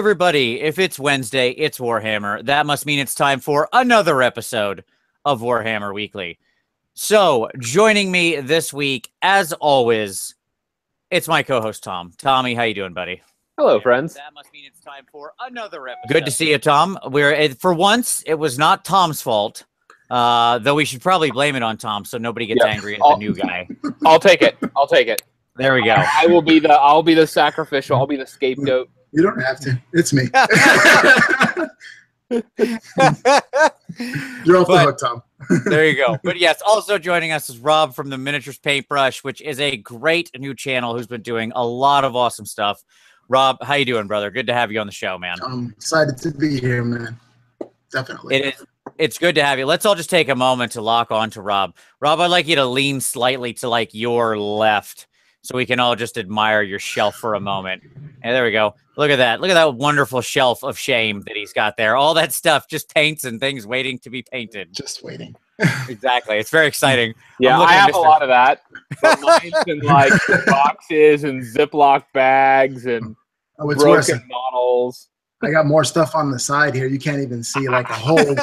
everybody. If it's Wednesday, it's Warhammer. That must mean it's time for another episode of Warhammer Weekly. So, joining me this week, as always, it's my co-host, Tom. Tommy, how you doing, buddy? Hello, friends. That must mean it's time for another episode. Good to see you, Tom. For once, it was not Tom's fault, though we should probably blame it on Tom so nobody gets angry at the new guy. I'll take it. I'll take it. There we go. I'll be the sacrificial. I'll be the scapegoat. You don't have to. It's me. You're off the hook, Tom. There you go. But yes, also joining us is Rob from the Miniatures Paintbrush, which is a great new channel who's been doing a lot of awesome stuff. Rob, how you doing, brother? Good to have you on the show, man. I'm excited to be here, man. Definitely. It's good to have you. Let's all just take a moment to lock on to Rob. Rob, I'd like you to lean slightly to like your left so we can all just admire your shelf for a moment. And there we go. Look at that. Look at that wonderful shelf of shame that he's got there. All that stuff, just paints and things waiting to be painted. Just waiting. Exactly. It's very exciting. Yeah, I have a lot of that. But mine's in like boxes and Ziploc bags and broken models. I got more stuff on the side here. You can't even see like a whole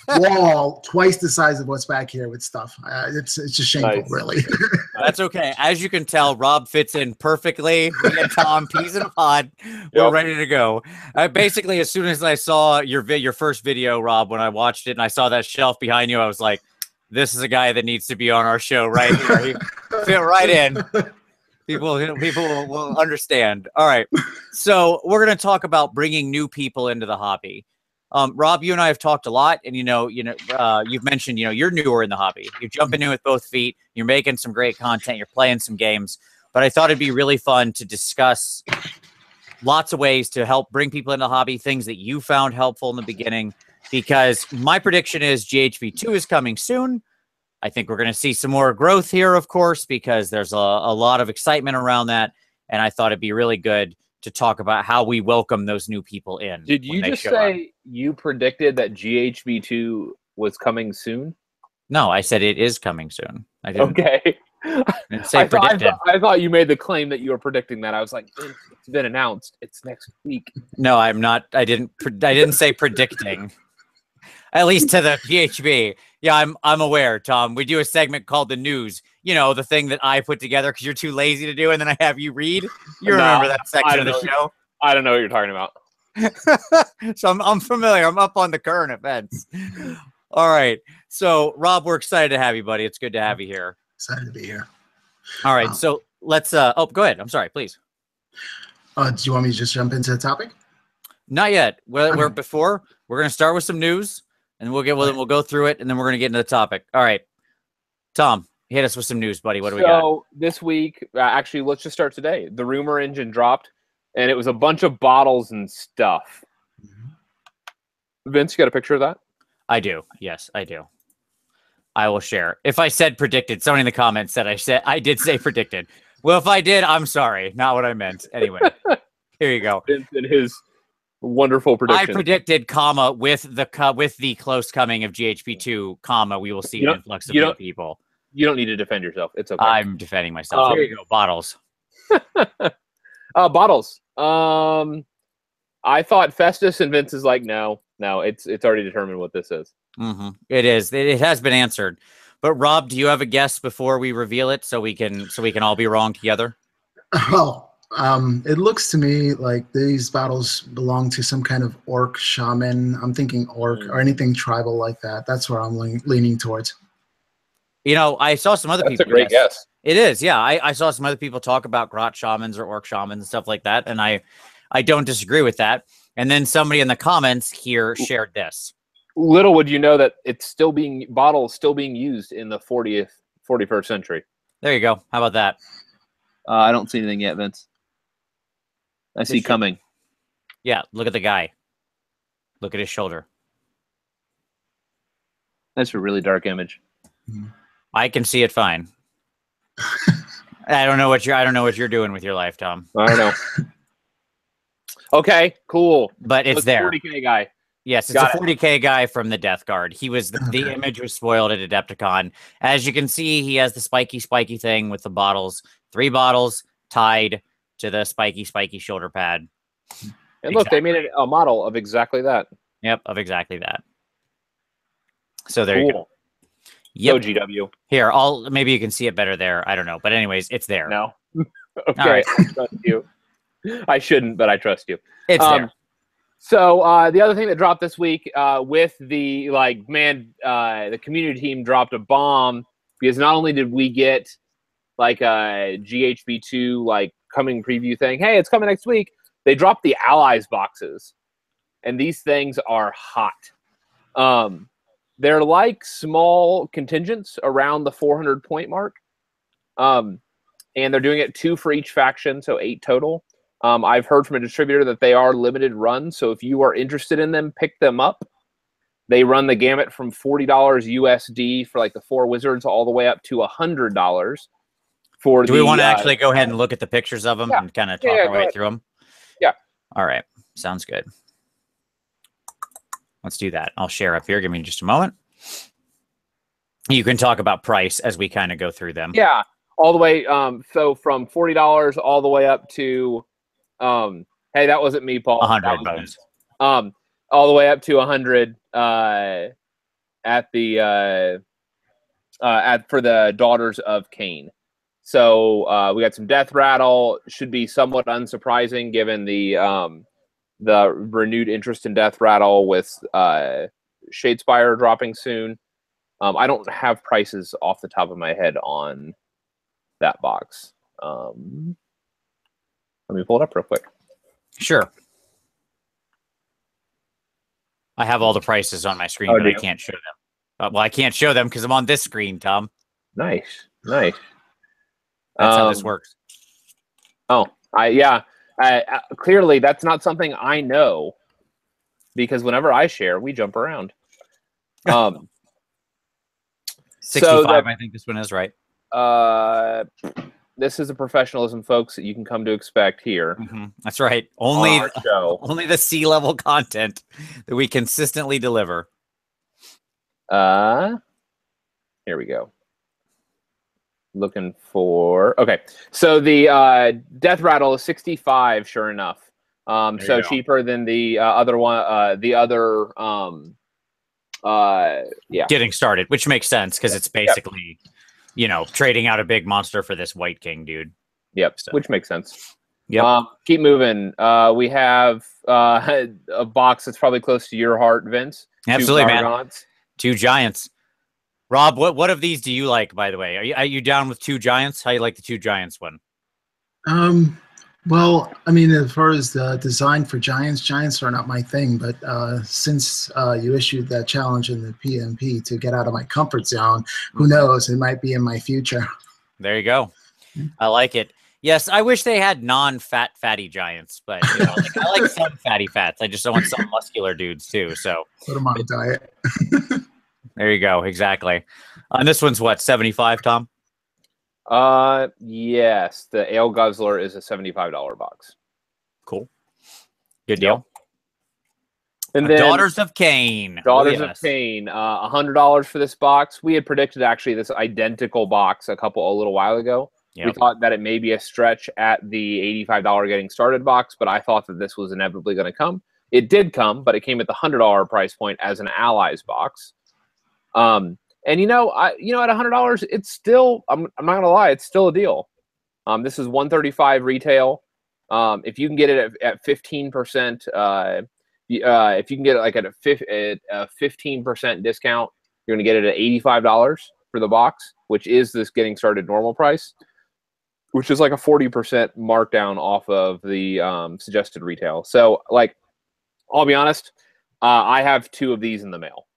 wall twice the size of what's back here with stuff. It's just shameful, really. That's okay. As you can tell, Rob fits in perfectly. We got Tom, peas in a pod. We're ready to go. Basically, as soon as I saw your first video, Rob, when I watched it and I saw that shelf behind you, I was like, this is a guy that needs to be on our show right here. He fit right in. People will understand. All right. So we're going to talk about bringing new people into the hobby. Rob, you and I have talked a lot, and you've mentioned, you're newer in the hobby. You're jumping in with both feet. You're making some great content. You're playing some games. But I thought it'd be really fun to discuss lots of ways to help bring people into the hobby, things that you found helpful in the beginning, because my prediction is GHV2 is coming soon. I think we're going to see some more growth here, of course, because there's a lot of excitement around that. And I thought it'd be really good to talk about how we welcome those new people in. Did you just say you predicted that GHV2 was coming soon? No, I said it is coming soon. I didn't, okay. I didn't say predicted. I thought you made the claim that you were predicting that. I was like, it's been announced. It's next week. No, I'm not. I didn't say predicting. At least to the PHB. Yeah, I'm aware, Tom. We do a segment called The News. The thing that I put together because you're too lazy to do, and then I have you read. You remember that section of the show? I don't know what you're talking about. So I'm familiar. I'm up on the current events. All right. So, Rob, we're excited to have you, buddy. It's good to have you here. Excited to be here. All right. So let's go ahead. I'm sorry, please. Do you want me to just jump into the topic? Not yet. We're going to start with some news. And we'll go through it, and then we're going to get into the topic. All right. Tom, hit us with some news, buddy. What do we got? So this week, actually, let's just start today. The rumor engine dropped, and it was a bunch of bottles and stuff. Vince, you got a picture of that? I do. Yes, I do. I will share. If I said predicted, somebody in the comments said I did say predicted. Well, if I did, I'm sorry. Not what I meant. Anyway, here you go. Vince and his wonderful prediction. I predicted, with the close coming of GHP2, we will see an influx of new people. You don't need to defend yourself. It's okay. I'm defending myself. Here you go. Bottles. Bottles. I thought Festus, and Vince is like, no, it's already determined what this is. Mm-hmm. It is. It has been answered. But Rob, do you have a guess before we reveal it so we can all be wrong together? Well, it looks to me like these battles belong to some kind of orc shaman. I'm thinking orc or anything tribal like that. That's where I'm leaning towards. I saw some other people. That's a great guess. It is, yeah. I saw some other people talk about grot shamans or orc shamans and stuff like that, and I don't disagree with that. And then somebody in the comments here shared this. Little would you know that bottles still being used in the 41st century. There you go. How about that? I don't see anything yet, Vince. I see coming. Yeah, look at the guy. Look at his shoulder. That's a really dark image. I can see it fine. I don't know what you're doing with your life, Tom. I don't know. Okay, cool. But it's there. 40K guy. Yes, it's a 40K guy from the Death Guard. He was the image was spoiled at Adepticon. As you can see, he has the spiky thing with the bottles. 3 bottles tied to the spiky shoulder pad. And look, they made a model of exactly that. Yep, of exactly that. So there you go. Yep. So GW. Here, maybe you can see it better there. I don't know. But anyways, it's there. No. Okay, right. I trust you. I shouldn't, but I trust you. It's there. So the other thing that dropped this week with the the community team dropped a bomb, because not only did we get like a GHB2 like coming preview thing, hey, it's coming next week, they dropped the Allies boxes, and these things are hot. They're like small contingents around the 400 point mark, and they're doing it 2 for each faction, so 8 total. I've heard from a distributor that they are limited runs, so if you are interested in them, pick them up. They run the gamut from $40 USD for like the 4 wizards all the way up to $100 for. Do we want to actually go ahead and look at the pictures of them and kind of talk our way through them? Yeah. All right. Sounds good. Let's do that. I'll share up here. Give me just a moment. You can talk about price as we kind of go through them. Yeah. All the way. So from $40 all the way up to, hey, that wasn't me, Paul. 100 bones. All the way up to 100 at the for the Daughters of Cain. So we got some Death Rattle. Should be somewhat unsurprising given the renewed interest in Death Rattle with Shadespire dropping soon. I don't have prices off the top of my head on that box. Let me pull it up real quick. Sure. I have all the prices on my screen, but I can't show them. Well, I can't show them because I'm on this screen, Tom. Nice. That's how this works. Oh, clearly that's not something I know, because whenever I share, we jump around. 65, I think this one is right. This is the professionalism, folks, that you can come to expect here. That's right. Only the C-level content that we consistently deliver. Here we go. Looking for... Okay. So the Death Rattle is 65, sure enough. So cheaper than the other one. Getting started, which makes sense because it's basically... trading out a big monster for this White King, dude. Yep, so. Which makes sense. Yep. Keep moving. We have a box that's probably close to your heart, Vince. Absolutely, man. 2 giants. Rob, what of these do you like, by the way? Are you down with 2 giants? How you like the 2 giants one? Well, I mean, as far as the design for giants are not my thing, but since you issued that challenge in the PMP to get out of my comfort zone, who knows? It might be in my future. There you go. I like it. Yes, I wish they had fatty giants, but I like some fatty fats. I just don't want some muscular dudes too. So put them on a diet. There you go. Exactly. And this one's what, 75, Tom? Yes, the Ale Guzzler is a $75 box. Cool. Good deal. And then Daughters of Cain. Daughters of Cain, $100 for this box. We had predicted actually this identical box a little while ago. Yep. We thought that it may be a stretch at the $85 getting started box, but I thought that this was inevitably going to come. It did come, but it came at the $100 price point as an Allies box. And at $100, it's still, I'm not gonna lie, it's still a deal. This is $135 retail. If you can get it at 15%, if you can get it like at a 15% discount, you're gonna get it at $85 for the box, which is this getting started normal price, which is like a 40% markdown off of the suggested retail. So, like, I'll be honest, I have 2 of these in the mail.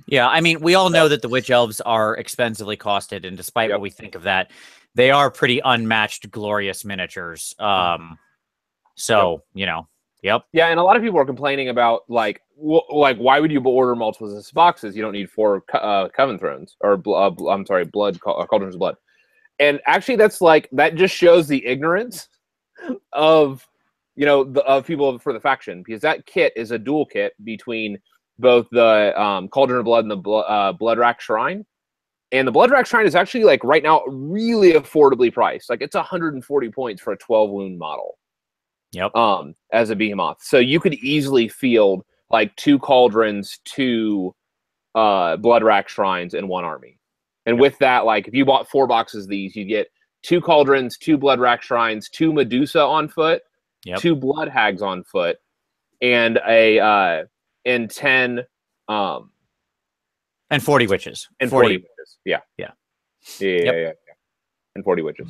Yeah, I mean, we all know that the Witch Elves are expensively costed, and despite what we think of that, they are pretty unmatched, glorious miniatures. Yep. Yeah, and a lot of people are complaining about, like, why would you order multiple boxes? You don't need 4 Coven Thrones, or Blood, Cauldrons of Blood. And actually, that just shows the ignorance of, of people for the faction, because that kit is a dual kit between both the Cauldron of Blood and the Blood Rack Shrine. And the Blood Rack Shrine is actually, like, right now really affordably priced. Like, it's 140 points for a 12 wound model. Yep. As a behemoth. So you could easily field like 2 cauldrons, 2 blood rack shrines, and 1 army. And with that, like if you bought 4 boxes of these, you get 2 cauldrons, 2 blood rack shrines, 2 Medusa on foot, 2 blood hags on foot, and and 10 and 40 witches. And 40 witches. Yeah. Yeah. And 40 witches.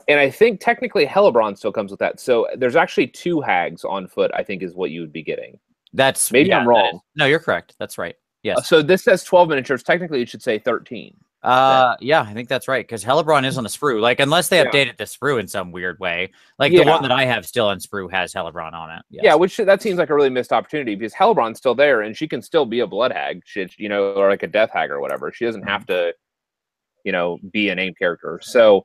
And I think technically Hellebron still comes with that. So there's actually 2 hags on foot, I think is what you would be getting. That's maybe I'm wrong. No, you're correct. That's right. Yes. So this says 12 miniatures. Technically, it should say 13. Yeah, I think that's right, because Hellebron is on the sprue. Like, unless they updated the sprue in some weird way. Like, the one that I have still on sprue has Hellebron on it. Yes. Yeah, which that seems like a really missed opportunity, because Hellebron's still there, and she can still be a blood hag, you know, or like a death hag or whatever. She doesn't have to, you know, be a named character. So,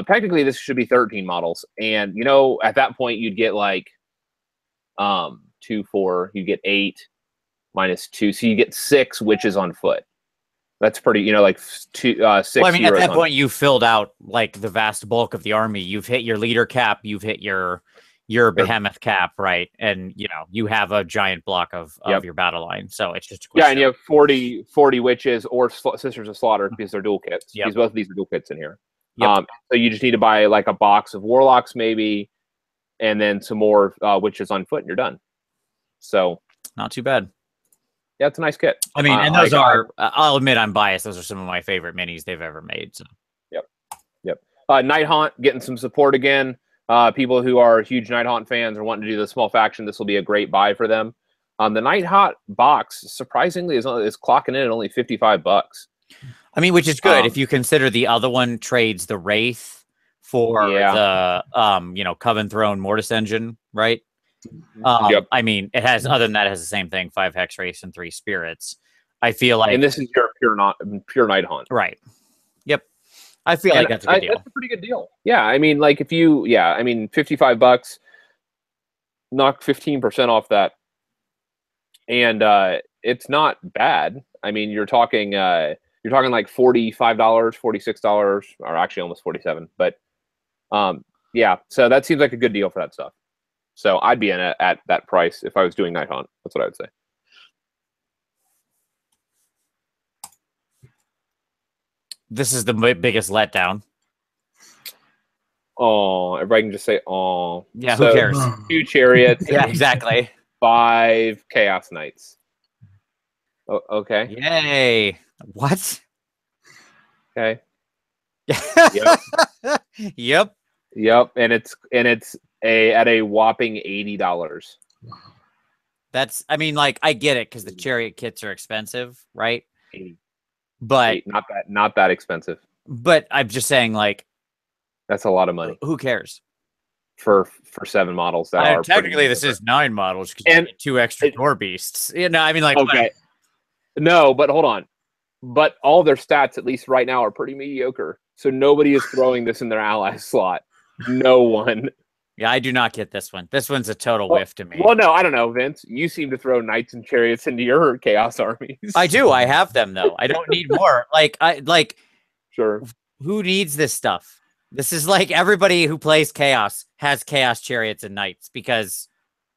technically, this should be 13 models. And, you know, at that point, you'd get like 2, 4, you get 8 minus 2. So you get 6 witches on foot. That's pretty, you know, like 6. Well, I mean, at that point, you filled out like the vast bulk of the army. You've hit your leader cap. You've hit your behemoth cap, right? And you know, you have a giant block of your battle line. So it's just and you have 40 witches or Sisters of Slaughter because they're dual kits. Because both of these are dual kits in here. So you just need to buy like a box of warlocks maybe, and then some more witches on foot, and you're done. So not too bad. Yeah, it's a nice kit. I mean, and those are, I'll admit I'm biased. Those are some of my favorite minis they've ever made. So. Yep. Night Haunt getting some support again. People who are huge Night Haunt fans or wanting to do the small faction, this will be a great buy for them. The Night Haunt box, surprisingly, is clocking in at only $55. I mean, which is good if you consider the other one trades the Wraith for the, you know, Coven Throne Mortis Engine, right? I mean, it has, other than that, it has the same thing: 5 Hex Race and 3 Spirits. I feel like, and this is your pure Night Haunt, right? Yep, I feel like that's a good deal. That's a pretty good deal. Yeah, I mean, like if you, I mean, $55, knock 15% off that, and it's not bad. I mean, you're talking like $45, $46, or actually almost 47. But yeah, so that seems like a good deal for that stuff. So I'd be in it at that price if I was doing Night Haunt. That's what I would say. This is the biggest letdown. Oh, everybody can just say, oh. Yeah, so, who cares? 2 Chariots. Yeah, exactly. 5 Chaos Knights. Oh, okay. Yay. What? Okay. Yep. Yep. And it's at a whopping $80. That's, I mean, like, I get it because the chariot kits are expensive, right? 80. But not that expensive. But I'm just saying, like, that's a lot of money. Who cares? For 7 models that are technically this is 9 models and 2 extra door beasts. You know, I mean, like, okay. No, but hold on. But all their stats, at least right now, are pretty mediocre. So nobody is throwing this in their ally slot. No one. Yeah, I do not get this one. This one's a total whiff to me. Well, no, I don't know, Vince. You seem to throw knights and chariots into your chaos armies. I do. I have them though. I don't need more. Sure. Who needs this stuff? This is like everybody who plays chaos has chaos chariots and knights because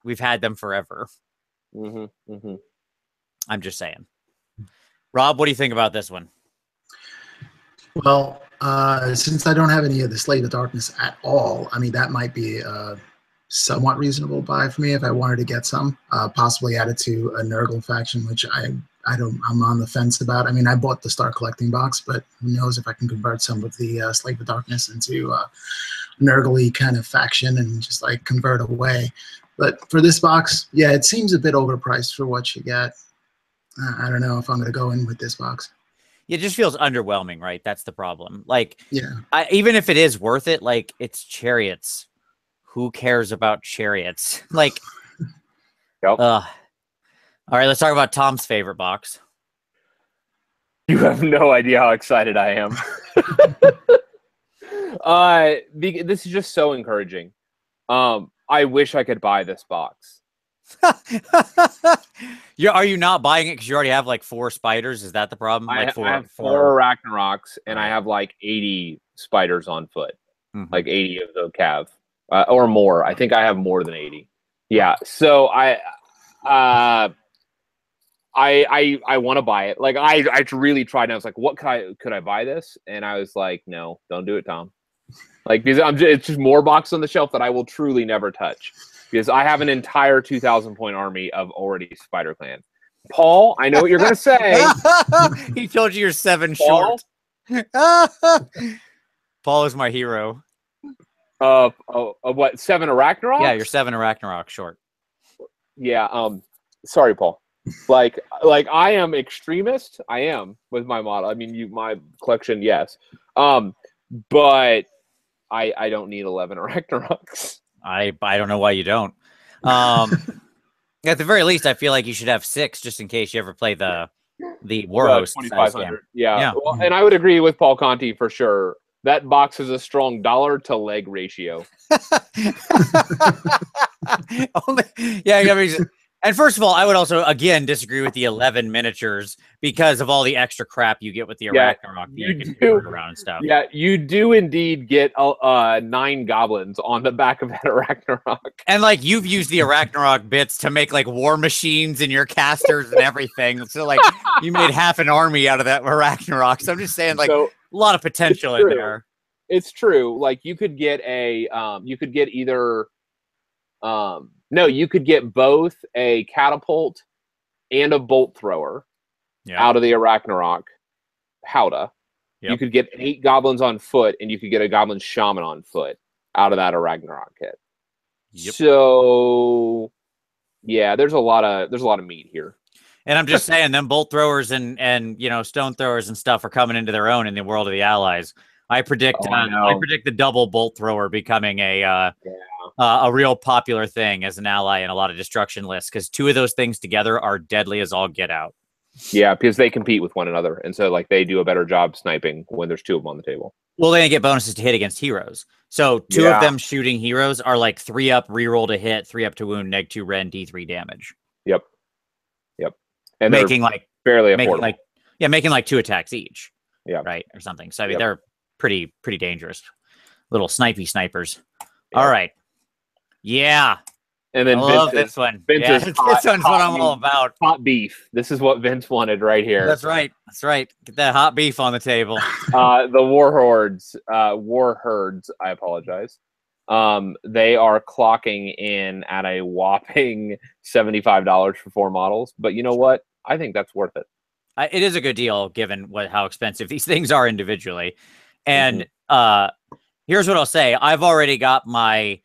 we've had them forever. I'm just saying. Rob, what do you think about this one? Well, since I don't have any of the Slave of Darkness at all, I mean, that might be a somewhat reasonable buy for me if I wanted to get some. Possibly add it to a Nurgle faction, which I'm on the fence about. I mean, I bought the Start Collecting box, but who knows if I can convert some of the Slave of Darkness into a Nurgle-y kind of faction and just like convert away. But for this box, yeah, it seems a bit overpriced for what you get. I don't know if I'm going to go in with this box. It just feels underwhelming, right? That's the problem. Like, yeah, even if it is worth it, like, it's chariots. Who cares about chariots? Like, all right, let's talk about Tom's favorite box. You have no idea how excited I am. This is just so encouraging. I wish I could buy this box. Are you not buying it because you already have like 4 spiders? Is that the problem? I have 4 Ragnaroks, and I have like 80 spiders on foot, like 80 of the cav. or more. I think I have more than 80. Yeah. So I want to buy it. Like I really tried. And I was like, what could I buy this? And I was like, no, don't do it, Tom. Like, because it's just more boxes on the shelf that I will truly never touch, because I have an entire 2,000 point army of already Spider Clan. Paul, I know what you're gonna say. He told you you're 7 Paul? short. Paul is my hero. What, 7 Arachnaroks? Yeah, you're 7 Arachnarok short. Yeah. Sorry, Paul. Like I am extremist. I am with my model. I mean, my collection, yes. But I don't need 11 Arachnaroks. I don't know why you don't. At the very least, I feel like you should have 6 just in case you ever play the Warhost 2,500. Yeah. Well, and I would agree with Paul Conti for sure. That box is a strong dollar to leg ratio. And first of all, I would also again disagree with the 11 miniatures because of all the extra crap you get with the Arachnarok. You can do around and stuff. Yeah, you do indeed get 9 goblins on the back of that Arachnarok. And like you've used the Arachnarok bits to make like war machines and your casters and everything. So like you made half an army out of that Arachnarok. So I'm just saying, like, a lot of potential in there. It's true. Like you could get you could get either no, you could get both a catapult and a bolt thrower out of the Arachnarok Howdah. Yep. You could get 8 goblins on foot, and you could get a goblin shaman on foot out of that Arachnarok kit. Yep. So yeah, there's a lot of meat here. And I'm just saying, them bolt throwers and stone throwers and stuff are coming into their own in the world of the allies. I predict the double bolt thrower becoming a real popular thing as an ally in a lot of destruction lists, because 2 of those things together are deadly as all get out. Yeah, because they compete with one another, and so like they do a better job sniping when there's 2 of them on the table. Well, they get bonuses to hit against heroes. So 2 of them shooting heroes are like 3 up, reroll to hit, 3 up to wound, -2 ren, D3 damage. Yep. And making like fairly affordable. Making like 2 attacks each. Yeah. Right, or something. So I mean, they're pretty dangerous little snipers. Yep. All right. Yeah. And then I love this one. This one's what I'm all about. Hot beef. This is what Vince wanted right here. That's right. Get that hot beef on the table. The war herds, I apologize. They are clocking in at a whopping $75 for 4 models. But you know what? I think that's worth it. It is a good deal given how expensive these things are individually. And here's what I'll say. I've already got my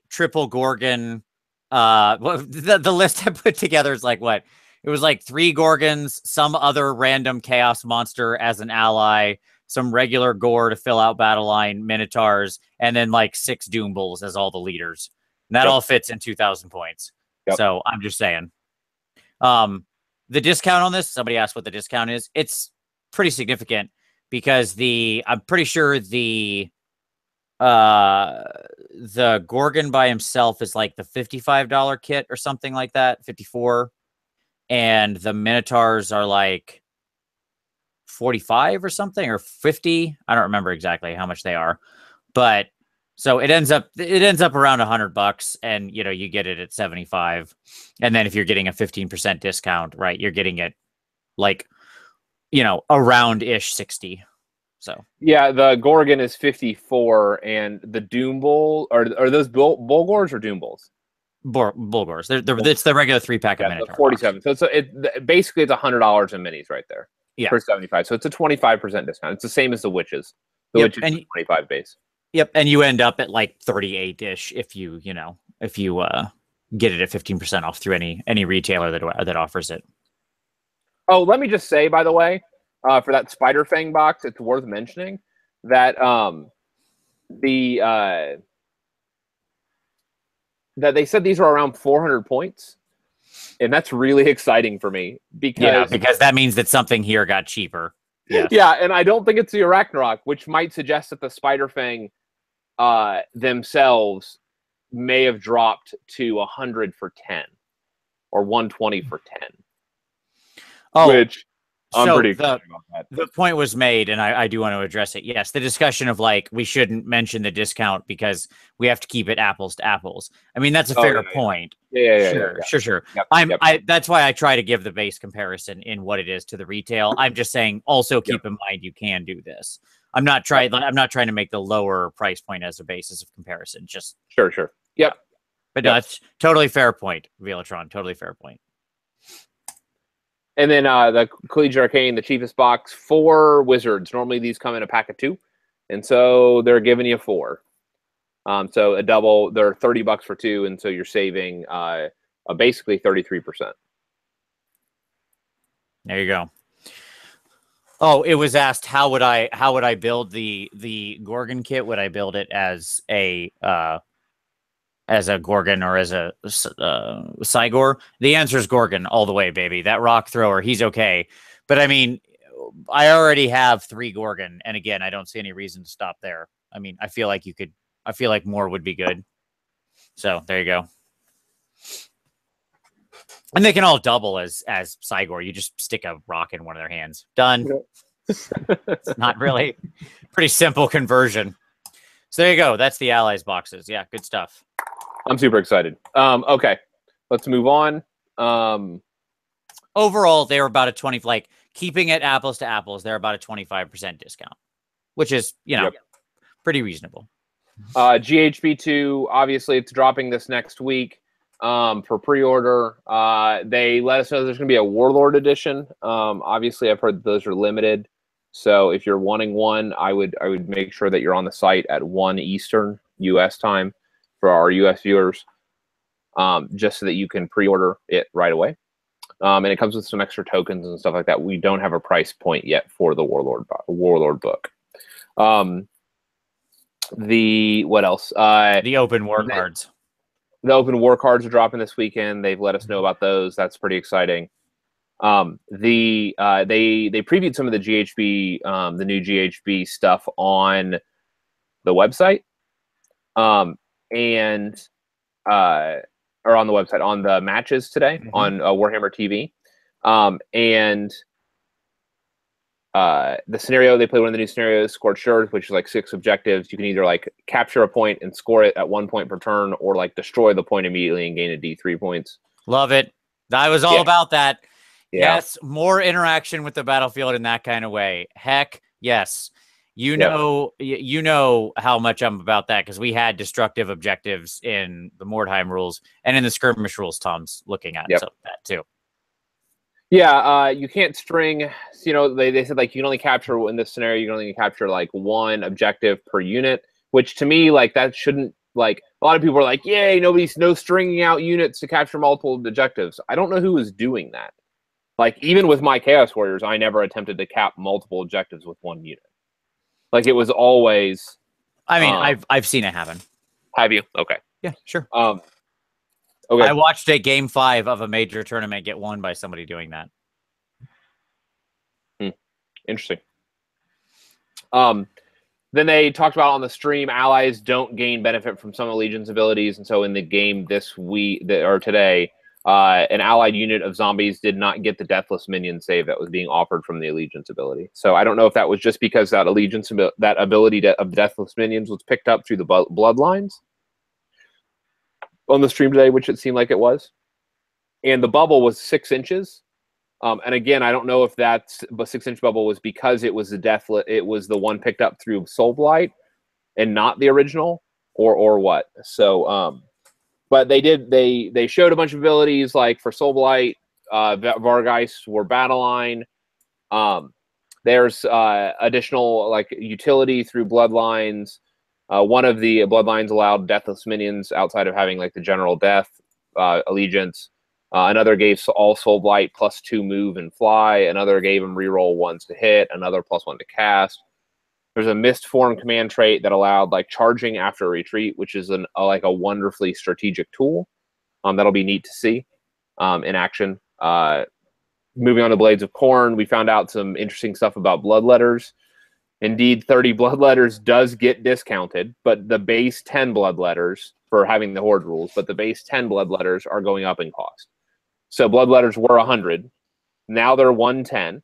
triple Gorgon. The list I put together is like what? It was like 3 Gorgons, some other random chaos monster as an ally, some regular gore to fill out battle line, Minotaurs, and then like 6 Doom Bulls as all the leaders. And that all fits in 2,000 points. Yep. So I'm just saying. The discount on this, somebody asked what the discount is. It's pretty significant because I'm pretty sure the Gorgon by himself is like the $55 kit or something like that, 54, and the Minotaurs are like 45 or something, or 50. I don't remember exactly how much they are, but so it ends up around $100, and you get it at 75, and then if you're getting a 15% discount, right, you're getting it like around ish 60. So yeah, the Gorgon is 54, and the Doom Bull are those Bulgors or Doom Bulls? Bulgors. It's the regular 3-pack of Minotaur. 47. So basically it's $100 in minis right there. Yeah, for 75. So it's a 25% discount. It's the same as the Witches. The Witches is 25 base. Yep, and you end up at like 38-ish if you get it at 15% off through any retailer that offers it. Oh, let me just say, by the way, for that Spider Fang box, it's worth mentioning that that they said these are around 400 points, and that's really exciting for me because that means that something here got cheaper. Yeah, and I don't think it's the Arachnarok, which might suggest that the Spider Fang themselves may have dropped to 100 for 10 or 120 for 10. Oh, I'm pretty excited about that. The point was made, and I do want to address it. Yes, the discussion of like we shouldn't mention the discount because we have to keep it apples to apples. I mean, that's a fair point. Yeah. Sure. Yep. That's why I try to give the base comparison in what it is to the retail. I'm just saying, also keep in mind you can do this. I'm not trying to make the lower price point as a basis of comparison. Just sure. Yep. But no, it's totally fair point, Velatron. Totally fair point. And then the Collegiate Arcane, the cheapest box, 4 wizards. Normally these come in a pack of 2, and so they're giving you 4. So a double, they're $30 for 2, and so you're saving basically 33%. There you go. Oh, it was asked how would I build the Gorgon kit? Would I build it as a Gorgon or as a Cygor? The answer is Gorgon all the way, baby. That rock thrower, he's okay. But I mean, I already have 3 Gorgon, and again, I don't see any reason to stop there. I mean, I feel like more would be good. So there you go. And they can all double as Cygor. You just stick a rock in one of their hands. Done. It's not really pretty simple conversion. So there you go. That's the Allies boxes. Yeah, good stuff. I'm super excited. Okay, let's move on. Overall, they were about a 20, like keeping it apples to apples, they're about a 25% discount, which is, pretty reasonable. GHB2, obviously it's dropping this next week for pre-order. They let us know there's going to be a Warlord edition. Obviously, I've heard those are limited. So if you're wanting one, I would make sure that you're on the site at 1 Eastern U.S. time for our U.S. viewers, just so that you can pre-order it right away. And it comes with some extra tokens and stuff like that. We don't have a price point yet for the Warlord book. What else? The open war cards. The open war cards are dropping this weekend. They've let us know about those. That's pretty exciting. They previewed some of the GHB, the new GHB stuff on the website, or on the website, on the matches today on Warhammer TV, and the scenario they play, one of the new scenarios, Scorched Earth, which is like 6 objectives. You can either like capture a point and score it at 1 point per turn, or like destroy the point immediately and gain a D3 points. Love it. I was all about that. Yeah. Yes, more interaction with the battlefield in that kind of way. Heck, yes. You know how much I'm about that, because we had destructive objectives in the Mordheim rules and in the skirmish rules Tom's looking at. So that too. Yeah, you can't string. They said like you can only capture, in this scenario, you can only capture like 1 objective per unit, which to me, like, that shouldn't, like, a lot of people are like, yay, no stringing out units to capture multiple objectives. I don't know who is doing that. Like, even with my Chaos Warriors, I never attempted to cap multiple objectives with 1 unit. Like, it was always. I mean, I've seen it happen. Have you? Okay. Yeah, sure. Okay. I watched a game 5 of a major tournament get won by somebody doing that. Interesting. Then they talked about on the stream, allies don't gain benefit from some Allegiance abilities, and so in the game this week or today, an allied unit of zombies did not get the Deathless Minion save that was being offered from the Allegiance ability. So I don't know if that was just because that ability of Deathless Minions was picked up through the bloodlines on the stream today, which it seemed like it was. And the bubble was 6 inches. And again, I don't know if that 6-inch bubble was because it was the one picked up through Soulblight and not the original, or what. So, but they showed a bunch of abilities, like for Soulblight, Vargeist were battle line. There's additional like utility through bloodlines. One of the bloodlines allowed Deathless Minions outside of having like the General Death allegiance. Another gave all Soulblight +2 move and fly. Another gave him reroll 1s to hit. Another +1 to cast. There's a Mist Form command trait that allowed like charging after a retreat, which is like a wonderfully strategic tool. That'll be neat to see in action. Moving on to Blades of Corn, we found out some interesting stuff about Bloodletters. Indeed, 30 Bloodletters does get discounted, but the base 10 Bloodletters for having the Horde rules, but the base 10 Bloodletters are going up in cost. So Bloodletters were 100. Now they're 110.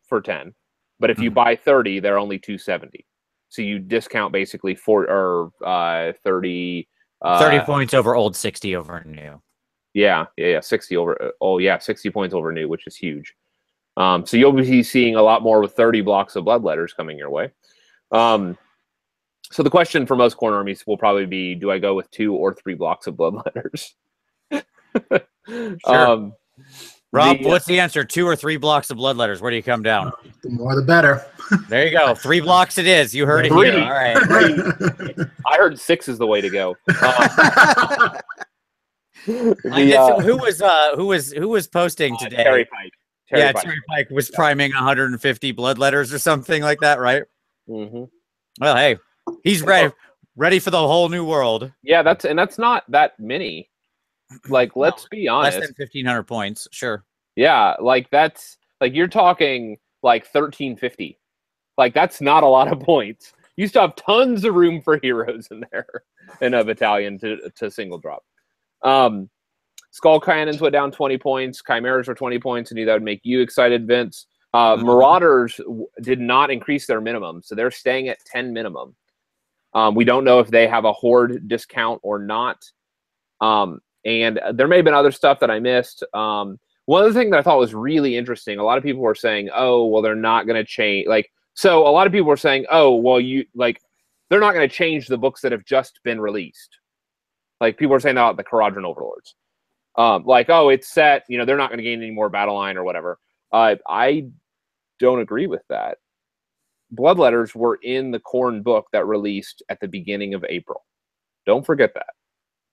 for 10. But if you buy 30, they're only 270. So you discount basically 30 points over old, 60 over new. Yeah, 60 over 60 points over new, which is huge. So you'll be seeing a lot more with 30 blocks of bloodletters coming your way. So the question for most corner armies will probably be, do I go with 2 or 3 blocks of bloodletters? Sure. Rob, what's the answer? 2 or 3 blocks of bloodletters? Where do you come down? The more the better. There you go. 3 blocks it is. You heard it here. All right. I heard 6 is the way to go. Who was posting today? Terry Pike. Terry Pike was priming 150 bloodletters or something like that, right? Mm-hmm. Well, hey, he's ready for the whole new world. Yeah, that's not that many. Like, let's be honest. Less than 1,500 points, sure. Yeah, like that's like you're talking like 1,350. Like that's not a lot of points. You still have tons of room for heroes in there in a battalion to single drop. Skull Cannons went down 20 points. Chimeras were 20 points. I knew that would make you excited, Vince. Marauders did not increase their minimum, so they're staying at 10 minimum. We don't know if they have a horde discount or not. And there may have been other stuff that I missed. One other thing that I thought was really interesting, a lot of people were saying, oh, well, they're not going to change. So a lot of people were saying, oh, well, they're not going to change the books that have just been released. Like, people were saying that about the Caradron Overlords. Oh, it's set, they're not going to gain any more battle line or whatever. I don't agree with that. Bloodletters were in the Khorne book that released at the beginning of April. Don't forget that.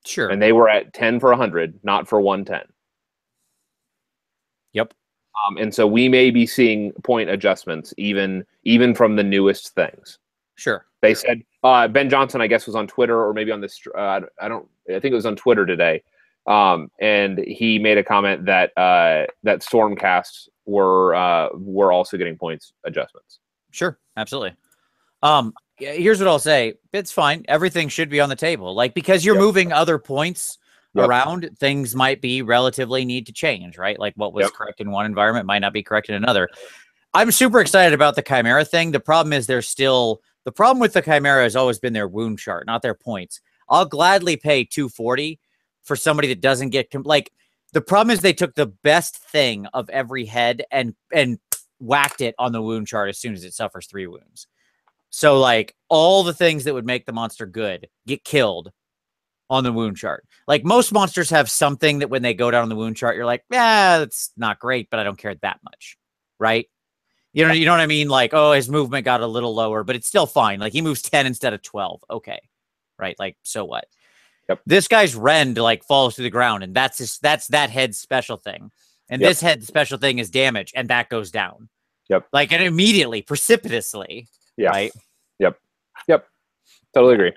Sure. And they were at 10 for 100, not for 110. Yep. And so we may be seeing point adjustments even from the newest things. Sure. They said Ben Johnson, I guess, was on Twitter or maybe on this. I think it was on Twitter today, and he made a comment that that Stormcasts were also getting points adjustments. Sure, absolutely. Here's what I'll say. It's fine. Everything should be on the table. Because you're moving other points around, things might be relatively need to change, right? Like what was correct in one environment might not be correct in another. I'm super excited about the Chimera thing. The problem is the problem with the Chimera has always been their wound chart, not their points. I'll gladly pay 240 for somebody that doesn't get the problem is they took the best thing of every head and whacked it on the wound chart as soon as it suffers 3 wounds. So all the things that would make the monster good get killed on the wound chart. Most monsters have something that when they go down on the wound chart, you're like, yeah, that's not great, but I don't care that much. Right. You know what I mean? Oh, his movement got a little lower, but it's still fine. He moves 10 instead of 12. Okay. Right. So what? Yep. This guy's rend falls to the ground, and that's that head's special thing. And this head's special thing is damage, and that goes down. Yep. And immediately, precipitously. Yeah. Right. Yep. Totally agree.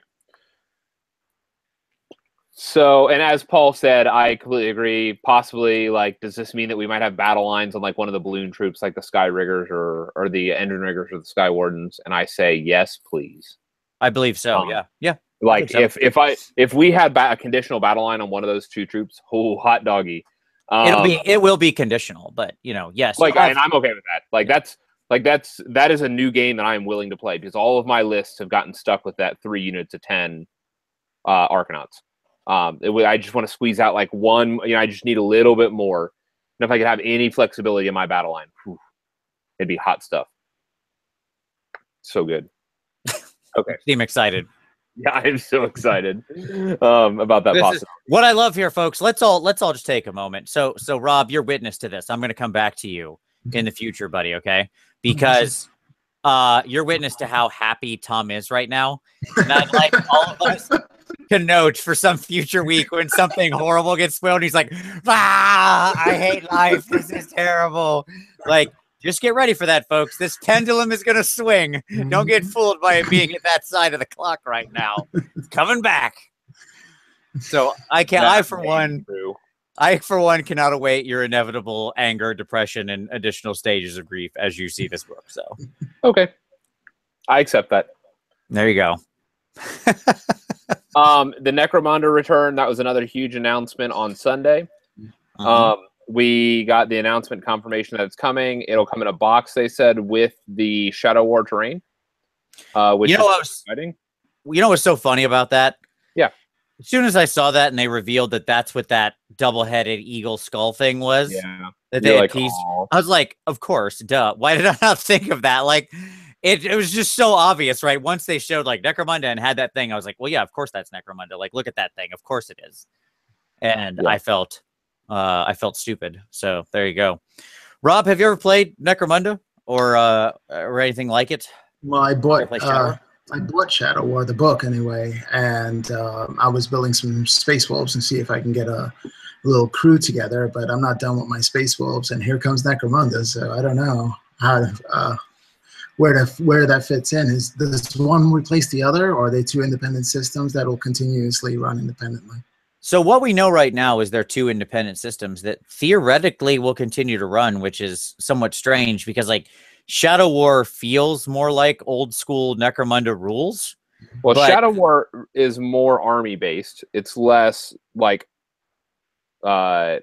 So, and as Paul said, I completely agree. Possibly, does this mean that we might have battle lines on one of the balloon troops, like the Sky Riggers or the Engine Riggers or the Sky Wardens? And I say yes, please. I believe so. Yeah. If we had a conditional battle line on one of those 2 troops, hot doggy. It will be conditional, but yes. And I'm okay with that. That is a new game that I am willing to play because all of my lists have gotten stuck with that 3 units of 10 Arcanauts. I just want to squeeze out one. I just need a little bit more. And if I could have any flexibility in my battle line, it'd be hot stuff. So good. Okay, seem excited. Yeah, I'm so excited about that possibility. What I love here, folks. Let's all just take a moment. So Rob, you're witness to this. I'm going to come back to you in the future, buddy. Okay, because you're witness to how happy Tom is right now, and I'd like all of us to note for some future week when something horrible gets spoiled. He's like, I hate life. This is terrible. Just get ready for that, folks. This pendulum is going to swing. Don't get fooled by it being at that side of the clock right now. It's coming back. So I for one cannot await your inevitable anger, depression, and additional stages of grief as you see this book. So, okay. I accept that. There you go. The Necromunda return, that was another huge announcement on Sunday. we got the announcement confirmation that it's coming. It'll come in a box, they said, with the Shadow War terrain, which is exciting. You know what's so funny about that? Yeah. As soon as I saw that and they revealed that that's what that double-headed eagle skull thing was, that they had teased, I was like, of course, duh. Why did I not think of that? Like, it was just so obvious, right? Once they showed like Necromunda and had that thing, I was like, well, yeah, of course that's Necromunda. Like, look at that thing. Of course it is. And I felt stupid. So there you go. Rob, have you ever played Necromunda or anything like it? Well, I bought Shadow War, the book anyway, and I was building some Space Wolves and see if I can get a little crew together, but I'm not done with my Space Wolves, and here comes Necromunda, so I don't know how where that fits in. Does one replace the other, or are they two independent systems that will continuously run independently? So what we know right now is they're two independent systems that theoretically will continue to run, which is somewhat strange because like Shadow War feels more like old school Necromunda rules. Well, Shadow War is more army based. It's less like gang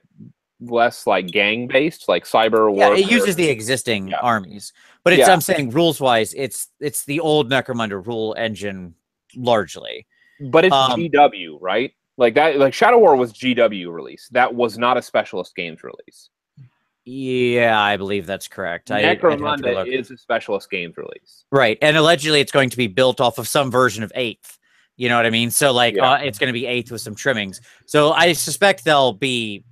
based, like cyber war. Yeah, it uses the existing armies, but it's I'm saying rules wise, it's the old Necromunda rule engine largely. But it's GW, right? Like that, like Shadow War was GW release. That was not a Specialist Games release. Yeah, I believe that's correct. Necromunda is a Specialist Games release. Right, and allegedly it's going to be built off of some version of 8th. You know what I mean? So like it's going to be 8th with some trimmings. So I suspect they'll be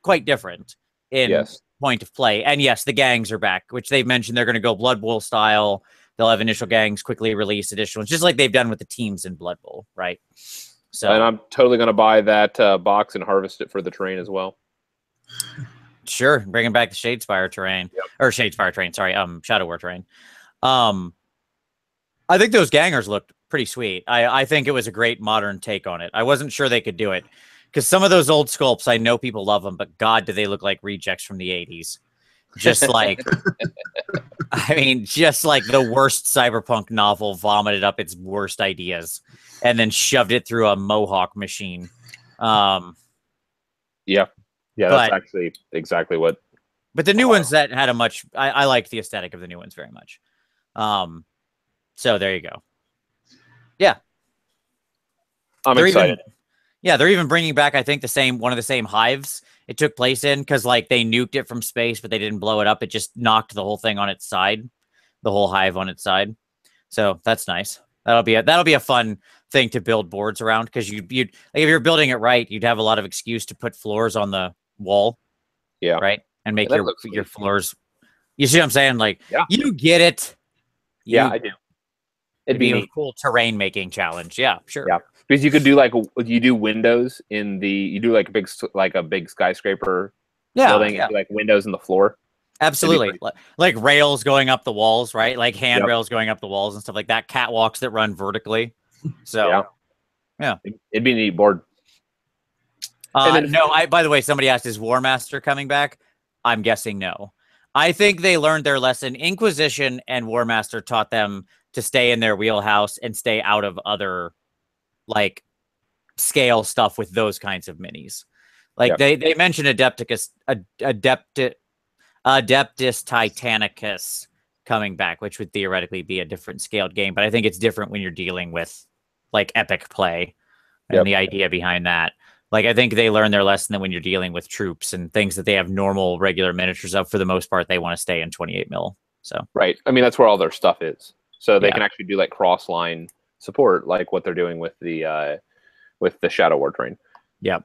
quite different in point of play. And yes, the gangs are back, which they've mentioned they're going to go Blood Bowl style. They'll have initial gangs, quickly release additional ones, just like they've done with the teams in Blood Bowl, right? So, and I'm totally going to buy that box and harvest it for the terrain as well. Sure, bringing back the Shadespire terrain, or Shadespire terrain. Sorry, Shadow War terrain. I think those gangers looked pretty sweet. I think it was a great modern take on it. I wasn't sure they could do it because some of those old sculpts, I know people love them, but God, do they look like rejects from the '80s? Just like, I mean, just like the worst cyberpunk novel vomited up its worst ideas and then shoved it through a Mohawk machine. That's actually exactly what. But the new ones that had a much, I like the aesthetic of the new ones very much. So there you go. Yeah, I'm excited. They're even bringing back, I think, one of the same hives it took place in, because like they nuked it from space, but they didn't blow it up. It just knocked the whole thing on its side, the whole hive on its side. So that's nice. That'll be a fun thing to build boards around, because you'd like, if you're building it right, you'd have a lot of excuse to put floors on the wall. Yeah. Right. And make your floors. You see what I'm saying? Like, you get it. I do. It'd be a cool terrain making challenge. Yeah, sure. Yeah. Because you could do you do windows you do like a big skyscraper building, and do like windows in the floor. Absolutely. Like rails going up the walls, right? Like handrails going up the walls and stuff like that. Catwalks that run vertically. So yeah. It'd be a neat board. By the way, somebody asked, is War Master coming back? I'm guessing no. I think they learned their lesson. Inquisition and War Master taught them to stay in their wheelhouse and stay out of other like scale stuff with those kinds of minis. Like they mentioned Adeptus Titanicus coming back, which would theoretically be a different scaled game, but I think it's different when you're dealing with like epic play and the idea behind that. Like, I think they learn their lesson that when you're dealing with troops and things that they have normal regular miniatures of, for the most part, they want to stay in 28 mil. So right. I mean, that's where all their stuff is. So they can actually do like cross line support, like what they're doing with the Shadow War terrain. Yep.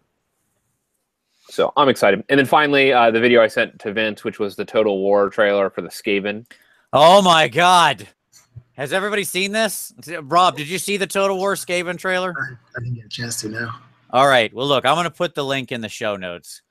So I'm excited. And then finally, the video I sent to Vince, which was the Total War trailer for the Skaven. Oh my God. Has everybody seen this? Rob, did you see the Total War Skaven trailer? I didn't get a chance to now. All right. Well, look, I'm going to put the link in the show notes.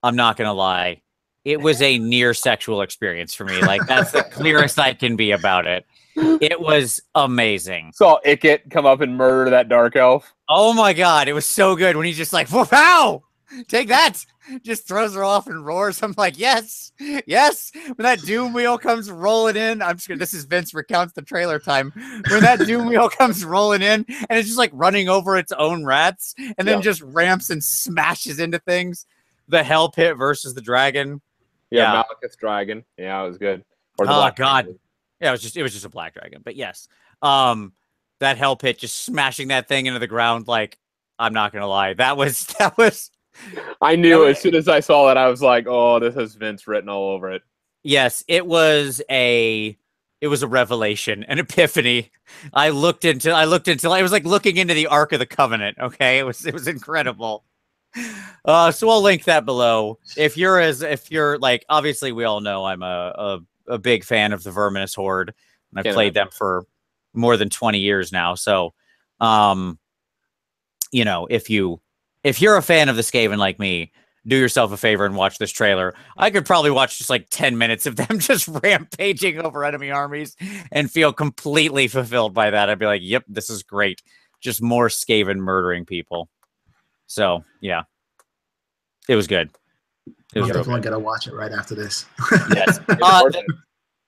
I'm not going to lie. It was a near sexual experience for me. Like, that's the clearest I can be about it. It was amazing. Saw Icket come up and murder that dark elf. Oh my God. It was so good when he's just like, wow, take that. Just throws her off and roars. I'm like, yes, yes. When that doom wheel comes rolling in, I'm just gonna, this is Vince recounts the trailer time. When that doom wheel comes rolling in and it's just like running over its own rats and then just ramps and smashes into things. the Hell Pit versus the dragon. Yeah, Malekith's dragon. Yeah, it was good. Or the oh black God. dragon. Yeah, it was just a black dragon. But yes. That Hell Pit just smashing that thing into the ground, like, I'm not gonna lie. That was I knew as soon as I saw it, I was like, oh, this has Vince written all over it. Yes, it was a revelation, an epiphany. I looked until it was like looking into the Ark of the Covenant. Okay, it was incredible. So I'll link that below. If you're like, obviously we all know I'm a big fan of the Verminous Horde, and I've played them for more than 20 years now. So, you know, if you're a fan of the Skaven like me, do yourself a favor and watch this trailer. I could probably watch just like 10 minutes of them just rampaging over enemy armies and feel completely fulfilled by that. I'd be like, yep, this is great. Just more Skaven murdering people. So, yeah. It was good. It was definitely going to watch it right after this. Yes.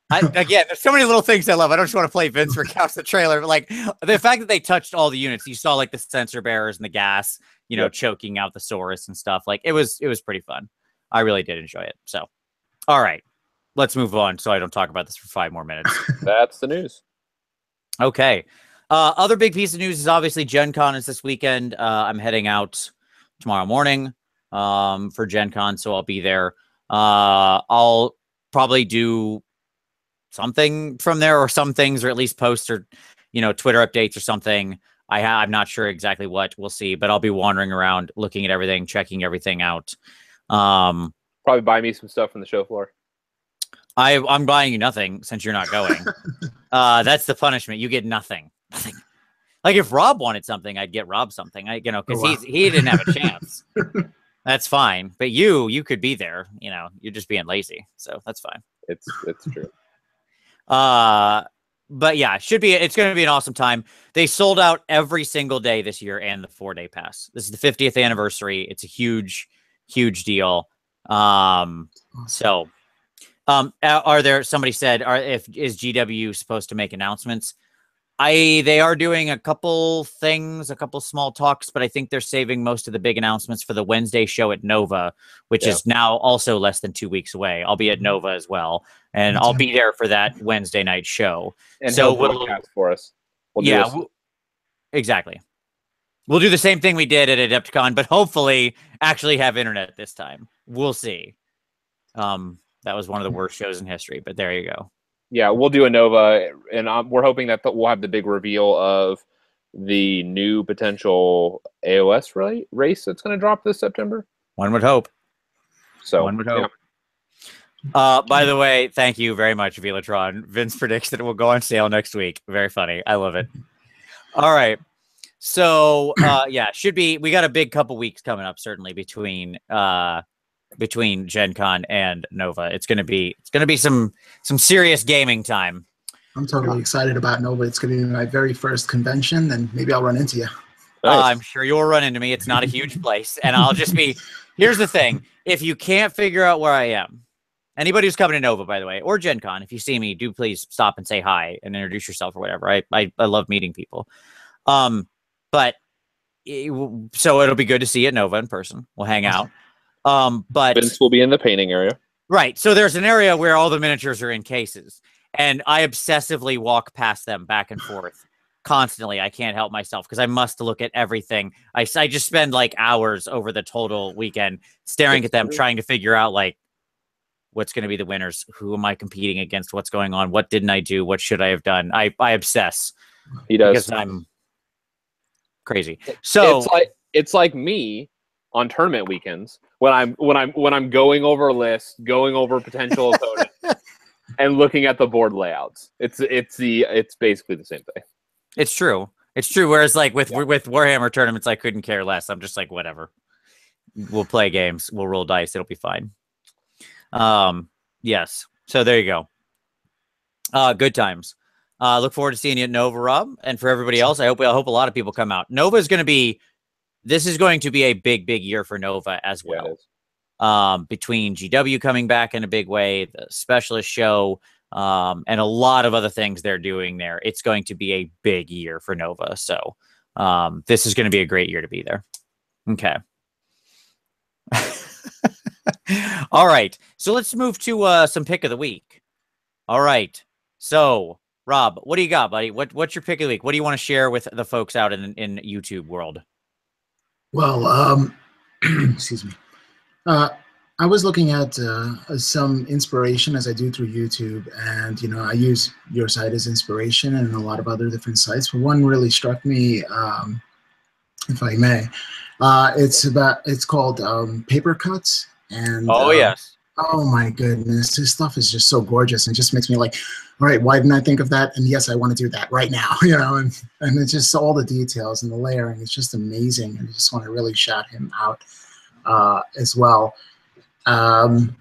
Again, there's so many little things I love. I don't just want to play Vince recounts the trailer, but like the fact that they touched all the units, you saw like the sensor bearers and the gas, you know, choking out the Saurus and stuff. Like it was pretty fun. I really did enjoy it. So, all right, let's move on so I don't talk about this for 5 more minutes. That's the news. Okay. Other big piece of news is obviously Gen Con is this weekend. I'm heading out tomorrow morning for Gen Con, so I'll be there. I'll probably do something from there, or some things, or at least post or, you know, Twitter updates or something. I'm not sure exactly what. We'll see, but I'll be wandering around, looking at everything, checking everything out. Probably buy me some stuff from the show floor. I'm buying you nothing since you're not going. That's the punishment. You get nothing. Nothing. Like if Rob wanted something, I'd get Rob something. Because he didn't have a chance. That's fine. But you could be there. You know, you're just being lazy, so that's fine. It's true. But yeah, it's going to be an awesome time. They sold out every single day this year and the 4-day pass. This is the 50th anniversary. It's a huge deal. So, are there, somebody said, is GW supposed to make announcements? They are doing a couple things, a couple small talks, but I think they're saving most of the big announcements for the Wednesday show at Nova, which is now also less than 2 weeks away. I'll be at Nova as well, and I'll be there for that Wednesday night show. And so we'll for us. Exactly. We'll do the same thing we did at Adepticon, but hopefully actually have internet this time. We'll see. That was one of the worst shows in history, but there you go. Yeah, we'll do a Nova, and we're hoping that we'll have the big reveal of the new potential AOS race that's going to drop this September. One would hope. So one would hope. Yeah. By the way, thank you very much, Velatron. Vince predicts that it will go on sale next week. Very funny. I love it. All right. So, yeah, we got a big couple weeks coming up, certainly between Gen Con and Nova. It's gonna be some serious gaming time. I'm totally excited about Nova. It's gonna be my very first convention, and maybe I'll run into you. Nice. I'm sure you'll run into me. It's not a huge place, and I'll just be. Here's the thing: if you can't figure out where I am, anybody who's coming to Nova, by the way, or Gen Con, if you see me, do please stop and say hi and introduce yourself or whatever. I love meeting people. But so it'll be good to see you at Nova in person. We'll hang out. But Vince will be in the painting area. Right. So there's an area where all the miniatures are in cases, and I obsessively walk past them back and forth constantly. I can't help myself because I must look at everything. I just spend like hours over the total weekend staring at them, trying to figure out like what's going to be the winners. Who am I competing against? What's going on? What didn't I do? What should I have done? I obsess. He does. Because I'm crazy. So it's like me on tournament weekends when I'm going over lists, going over potential opponents, and looking at the board layouts. It's basically the same thing. It's true. It's true. Whereas like with Warhammer tournaments, I couldn't care less. I'm just like, whatever. We'll play games. We'll roll dice. It'll be fine. Yes. So there you go. Good times. Look forward to seeing you at Nova, Rob. And for everybody else, I hope a lot of people come out. This is going to be a big year for Nova as well. Yeah, between GW coming back in a big way, the specialist show, and a lot of other things they're doing there. It's going to be a big year for Nova. So this is going to be a great year to be there. Okay. All right. So let's move to some pick of the week. All right. So, Rob, what do you got, buddy? What's your pick of the week? What do you want to share with the folks out in YouTube world? Well, excuse me. I was looking at some inspiration as I do through YouTube, and I use your site as inspiration and a lot of other different sites. But one really struck me, if I may. It's called Paper Cuts, and Yes. Oh my goodness, this stuff is just so gorgeous and just makes me like, all right, why didn't I think of that? And yes, I want to do that right now, and it's just all the details and the layering. It's just amazing, and I just want to really shout him out as well. And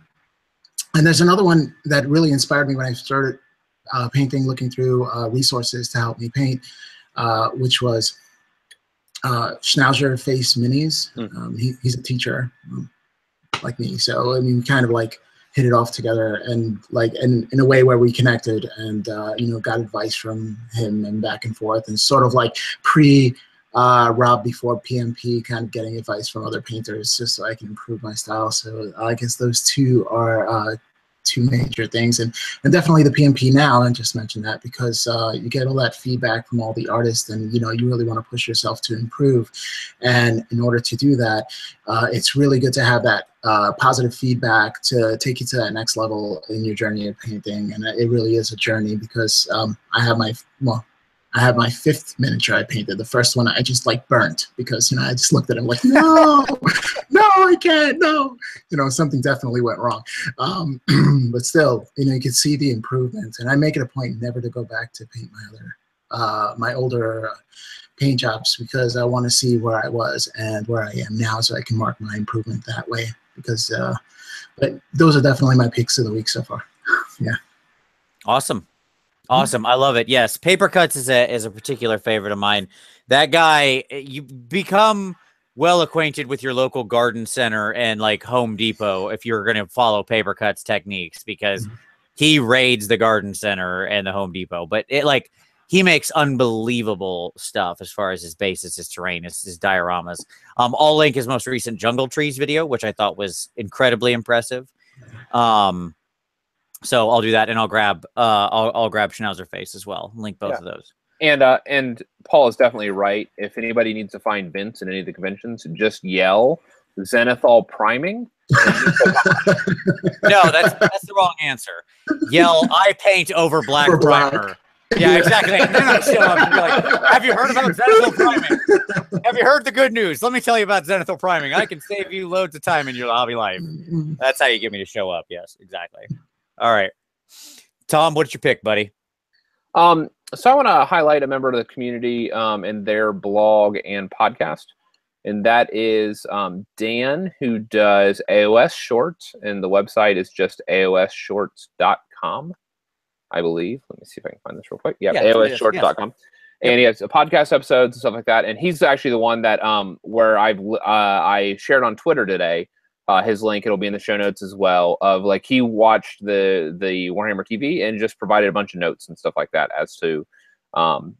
there's another one that really inspired me when I started painting, looking through resources to help me paint, which was Schnauzer Face Minis. He's a teacher like me, so I mean, kind of like hit it off together, and like in a way where we connected, and got advice from him and back and forth, and sort of like Rob before PMP, kind of getting advice from other painters just so I can improve my style. So I guess those two are two major things, and definitely the PMP now. And just mention that because you get all that feedback from all the artists, and you really want to push yourself to improve. And in order to do that, it's really good to have that positive feedback to take you to that next level in your journey of painting. And it really is a journey, because I have my fifth miniature I painted. The first one I just like burnt because I just looked at him like, no, no, I can't, no. Something definitely went wrong. But still, you can see the improvement, and I make it a point never to go back to paint my older paint jobs, because I want to see where I was and where I am now, so I can mark my improvement that way. Because but those are definitely my picks of the week so far. Yeah. Awesome. Awesome. I love it. Yes. Paper Cuts is a particular favorite of mine. That guy, you become well acquainted with your local garden center and like Home Depot if you're going to follow Paper Cuts techniques, because he raids the garden center and the Home Depot. But he makes unbelievable stuff as far as his bases, his terrain, his dioramas. I'll link his most recent Jungle Trees video, which I thought was incredibly impressive. So I'll do that, and I'll grab Schnauzer Face as well. Link both of those. And Paul is definitely right. If anybody needs to find Vince in any of the conventions, just yell Zenithal priming. No, that's the wrong answer. Yell I paint over black primer. Yeah, exactly. And then I show up and be like, have you heard about Zenithal priming? Have you heard the good news? Let me tell you about Zenithal priming. I can save you loads of time in your hobby life. That's how you get me to show up. Yes, exactly. All right. Tom, what's your pick, buddy? So I want to highlight a member of the community and their blog and podcast. And that is Dan, who does AOS Shorts. And the website is just aosshorts.com, I believe. Let me see if I can find this real quick. Yeah, aosshorts.com. Yes. And he has podcast episodes and stuff like that. And he's actually the one that where I shared on Twitter today. His link, it'll be in the show notes as well, of like he watched the Warhammer TV and just provided a bunch of notes and stuff like that as to kind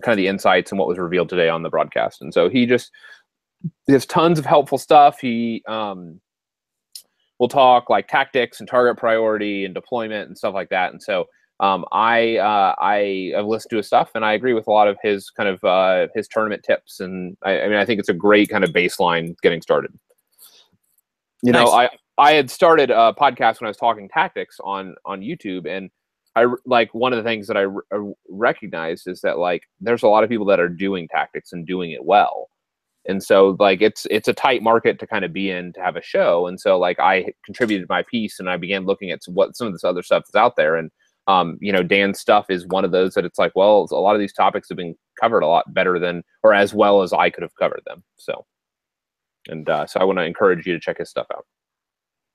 of the insights and what was revealed today on the broadcast. And so he has tons of helpful stuff. He will talk like tactics and target priority and deployment and stuff like that. And so I have listened to his stuff, and I agree with a lot of his kind of his tournament tips. And I mean, I think it's a great kind of baseline getting started. Nice. I had started a podcast when I was talking tactics on YouTube, and I like one of the things that I recognized is that like there's a lot of people that are doing tactics and doing it well, and so like it's a tight market to kind of be in to have a show. And so like I contributed my piece, and I began looking at what some of this other stuff is out there, and Dan's stuff is one of those that it's like, well, a lot of these topics have been covered a lot better than or as well as I could have covered them. So. And so I want to encourage you to check his stuff out.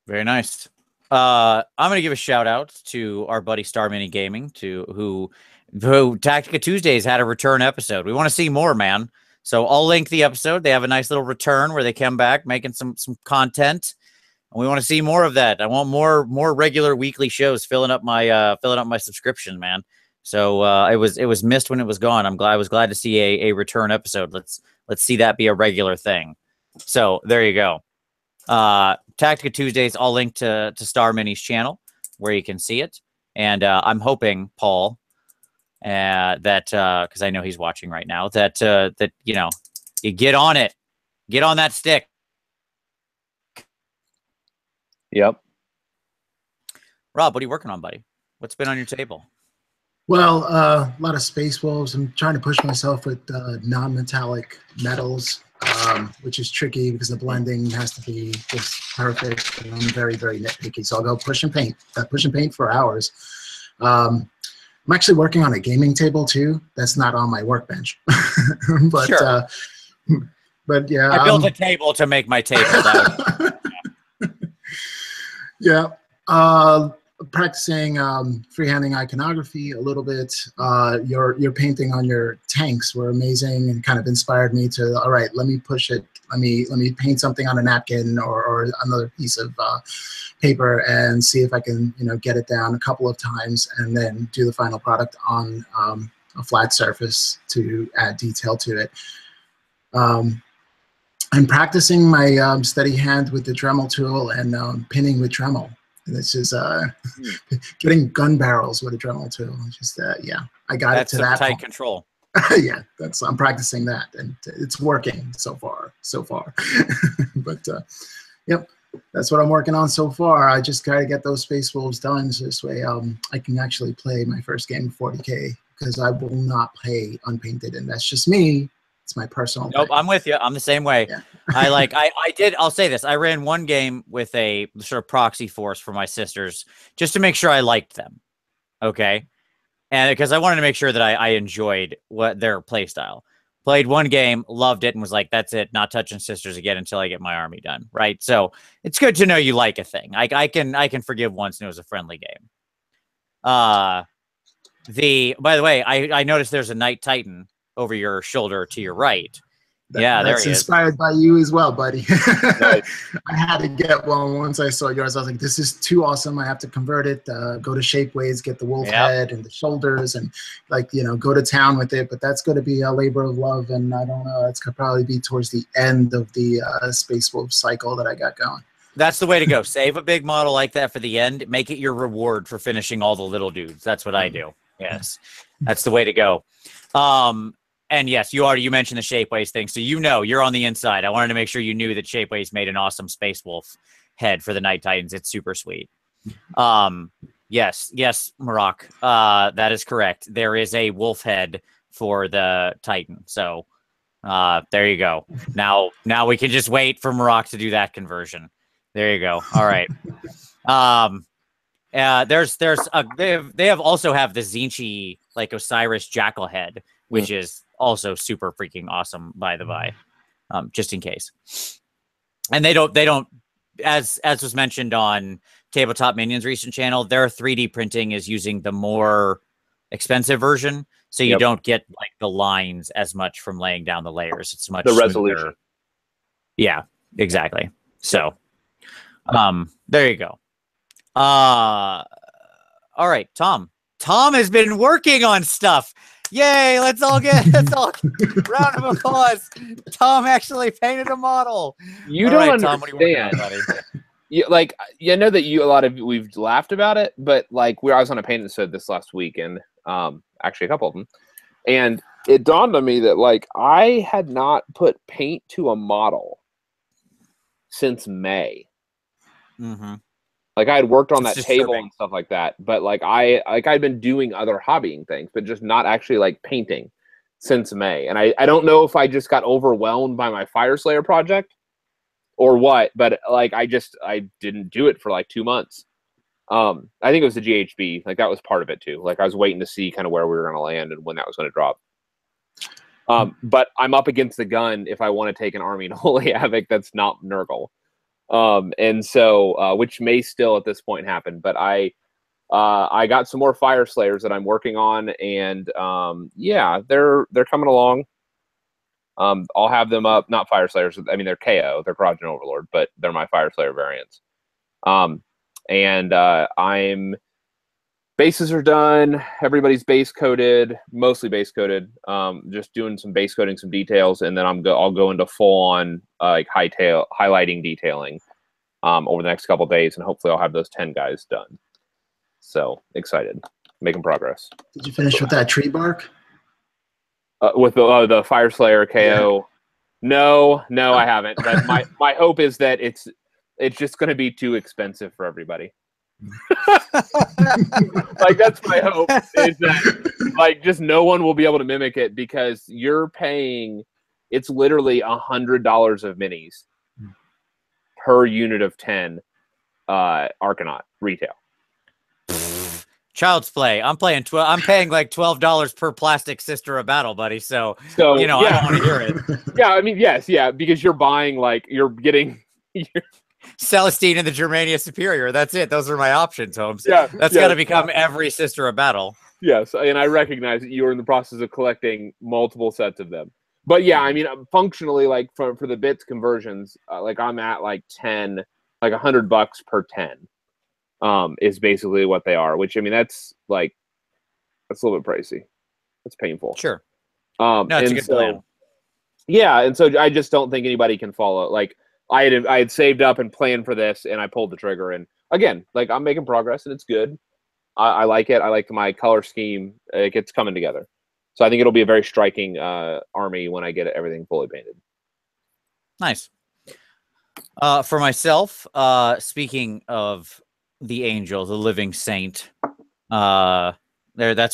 Very nice. I'm going to give a shout out to our buddy Star Mini Gaming, who Tactica Tuesdays had a return episode. We want to see more, man. So I'll link the episode. They have a nice little return where they come back making some content, and we want to see more of that. I want more regular weekly shows filling up my subscription, man. So it was missed when it was gone. I was glad to see a return episode. Let's see that be a regular thing. So there you go. Tactica Tuesdays, I'll link to Star Mini's channel where you can see it. And I'm hoping, Paul, that because I know he's watching right now, that you know, you get on it, get on that stick. Yep. Rob, what are you working on, buddy? What's been on your table? Well, a lot of Space Wolves. I'm trying to push myself with non-metallic metals, which is tricky because the blending has to be just perfect. And I'm very, very nitpicky. So I'll go push and paint. Push and paint for hours. I'm actually working on a gaming table too. That's not on my workbench. But sure. But yeah, I built a table to make my table. Yeah. Practicing freehanding iconography a little bit. Your painting on your tanks were amazing and kind of inspired me to, all right, let me push it. Let me paint something on a napkin or another piece of paper and see if I can, you know, get it down a couple of times and then do the final product on a flat surface to add detail to it. I'm practicing my steady hand with the Dremel tool and pinning with Dremel. And it's just getting gun barrels with a Dremel tool. Just yeah, I got it to that tight point. Control. Yeah, I'm practicing that, and it's working so far. But yep, that's what I'm working on so far. I just gotta get those Space Wolves done, so this way I can actually play my first game of 40K, because I will not play unpainted, and that's just me. It's my personal Nope, thing. I'm with you. I'm the same way. Yeah. I'll say this. I ran one game with a sort of proxy force for my sisters just to make sure I liked them. Okay. And because I wanted to make sure that I enjoyed their play style. Played one game, loved it, and was like, that's it. Not touching sisters again until I get my army done. Right. So it's good to know you like a thing. I can forgive once and it was a friendly game. By the way, I noticed there's a Knight Titan over your shoulder to your right. That's inspired by you as well, buddy. Nice. I had to get one once I saw yours. I was like, this is too awesome. I have to convert it, go to Shapeways, get the wolf head and the shoulders, and like, you know, go to town with it. But that's going to be a labor of love. And I don't know, it's going to probably be towards the end of the Space Wolf cycle that I got going. That's the way to go. Save a big model like that for the end. Make it your reward for finishing all the little dudes. That's what I do. Yes, that's the way to go. And yes, you mentioned the Shapeways thing, so you know you're on the inside. I wanted to make sure you knew that Shapeways made an awesome Space Wolf head for the Knight Titans. It's super sweet. Yes, Maroc, that is correct. There is a wolf head for the Titan. So there you go. Now we can just wait for Maroc to do that conversion. There you go. All right. They have also have the Zinchi, like Osiris Jackal head, which is also super freaking awesome, by the by, just in case. And they don't, as was mentioned on Tabletop Minions' recent channel, their 3D printing is using the more expensive version, so you don't get like the lines as much from laying down the layers. It's much the smoother. resolution. Yeah, exactly. So, there you go. All right, Tom. Tom has been working on stuff. Yay! Let's all round of applause. Tom actually painted a model. You don't understand. Tom, what are you working on, buddy? I know that we've laughed about it, but like I was on a paint episode this last week, and actually a couple of them, and it dawned on me that like I had not put paint to a model since May. Mm-hmm. Like I had worked on that table and stuff like that, but like I'd been doing other hobbying things, but just not actually like painting since May. And I don't know if I just got overwhelmed by my Fire Slayer project or what, but like I didn't do it for like 2 months. I think it was the GHB, like that was part of it too. Like I was waiting to see kind of where we were going to land and when that was going to drop. But I'm up against the gun if I want to take an army in Holy Havoc that's not Nurgle. And so, which may still at this point happen, but I got some more Fire Slayers that I'm working on, and yeah, they're coming along. I'll have them up, not Fire Slayers. I mean, they're KO, they're Garage and Overlord, but they're my Fire Slayer variants. And I'm bases are done. Everybody's base coated, mostly base coated. Just doing some base coating, some details, and then I'll go into full on like highlighting, detailing. over the next couple of days, and hopefully I'll have those 10 guys done. So excited, making progress. Did you finish with that tree bark? With the Fire Slayer KO? Yeah. No, I haven't. But my hope is that it's just going to be too expensive for everybody. Like, that's my hope, is that like just no one will be able to mimic it, because you're paying, it's literally $100 of minis per unit of 10 Arcanaut retail. Child's play. I'm paying like $12 per plastic Sister of Battle, buddy. So you know, yeah. I don't want to hear it. Yeah, I mean, yes, yeah, because you're buying, like, you're getting Celestine and the Germania Superior. That's it. Those are my options, Holmes. Yeah, that's got to become every Sister of Battle. Yes, and I recognize that you're in the process of collecting multiple sets of them. But yeah, I mean, functionally, like for the bits conversions, like I'm at like 10, like $100 per 10. Is basically what they are, which, I mean, that's a little bit pricey. It's painful. Sure. No, it's a good plan. Yeah, and so I just don't think anybody can follow. Like, I had saved up and planned for this, and I pulled the trigger. And again, like, I'm making progress, and it's good. I like it. I like my color scheme. It's coming together. So I think it'll be a very striking army when I get everything fully painted. Nice. For myself, speaking of the angel, the living saint, that's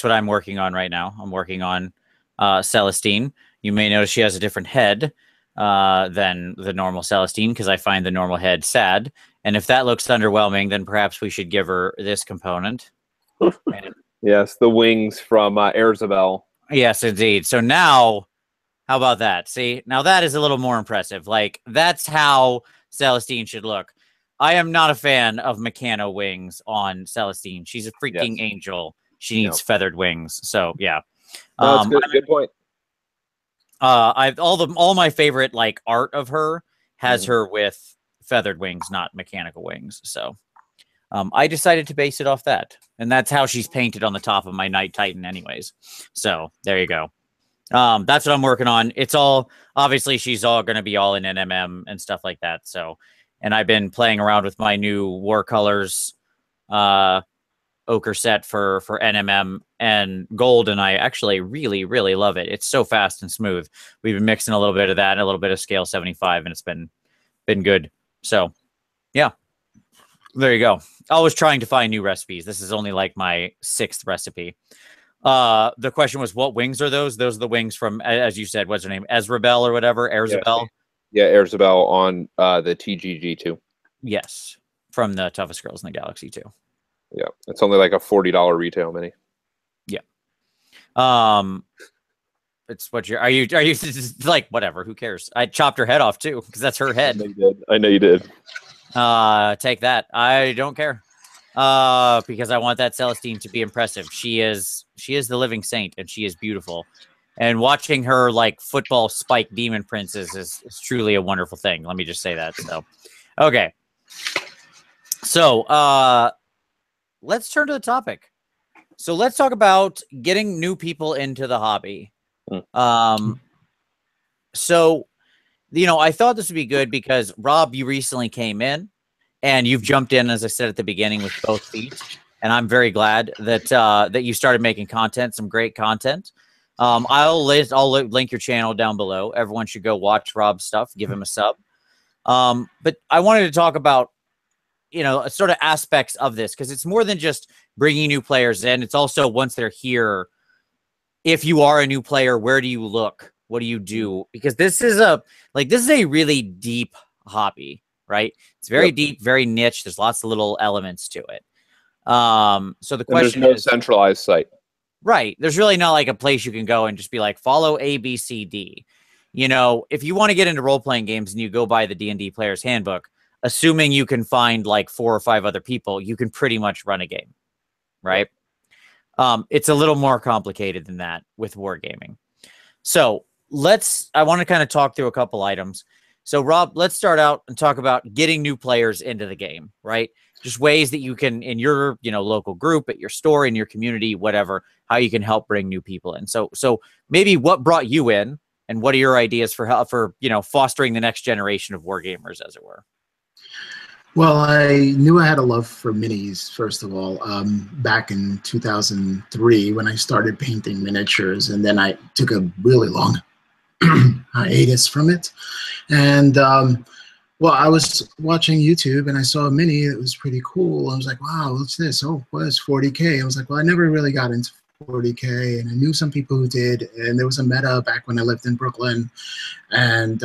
what I'm working on right now. I'm working on Celestine. You may notice she has a different head than the normal Celestine, because I find the normal head sad. And if that looks underwhelming, then perhaps we should give her this component. Yes, the wings from Erzabel. Yes, indeed. So now, how about that? See, now that is a little more impressive. Like, that's how Celestine should look. I am not a fan of mechano wings on Celestine. She's a freaking angel. She needs feathered wings. So yeah, that's good. Good point. I've all my favorite like art of her has her with feathered wings, not mechanical wings. So I decided to base it off that, and that's how she's painted on the top of my Knight Titan, anyways. So there you go. That's what I'm working on. It's all obviously she's all going to be all in NMM and stuff like that. So. And I've been playing around with my new War Colors ochre set for NMM and gold, and I actually really, really love it. It's so fast and smooth. We've been mixing a little bit of that and a little bit of scale 75, and it's been good. So, yeah, there you go. Always trying to find new recipes. This is only like my 6th recipe. The question was, what wings are those? Those are the wings from, as you said, what's her name? Ezrabel or whatever? Erzabel? Yeah, Erzabel on the TGG too. Yes, from the Toughest Girls in the Galaxy too. Yeah, it's only like a $40 retail mini. Yeah. It's what are you like, whatever, who cares? I chopped her head off too, because that's her head. I know you did. Take that. I don't care. Because I want that Celestine to be impressive. She is the living saint, and she is beautiful. And watching her like football spike demon princess is truly a wonderful thing. Let me just say that. So, okay. So, let's turn to the topic. So let's talk about getting new people into the hobby. So, you know, I thought this would be good because Rob, you recently came in and you've jumped in, as I said at the beginning, with both feet. And I'm very glad that, that you started making content, some great content. I'll link your channel down below. Everyone should go watch Rob's stuff. Give him a sub. But I wanted to talk about, you know, sort of aspects of this, because it's more than just bringing new players in. It's also, once they're here, if you are a new player, where do you look? What do you do? Because this is a really deep hobby, right? It's very deep, very niche. There's lots of little elements to it. So the question there's no centralized site. Right. There's really not like a place you can go and just be like, follow A, B, C, D. You know, if you want to get into role-playing games and you go buy the D&D Player's Handbook, assuming you can find like 4 or 5 other people, you can pretty much run a game, right? It's a little more complicated than that with wargaming. So I want to kind of talk through a couple items. So Rob, let's start out and talk about getting new players into the game, right? Just ways that you can, in your, you know, local group, at your store, in your community, whatever, how you can help bring new people in. So maybe what brought you in, and what are your ideas for you know, fostering the next generation of wargamers, as it were? Well, I knew I had a love for minis, first of all, back in 2003 when I started painting miniatures, and then I took a really long hiatus from it. And well, I was watching YouTube and I saw a mini that was pretty cool. I was like, wow, what's this? Oh, what is 40K? I was like, well, I never really got into 40K, and I knew some people who did, and there was a meta back when I lived in Brooklyn, and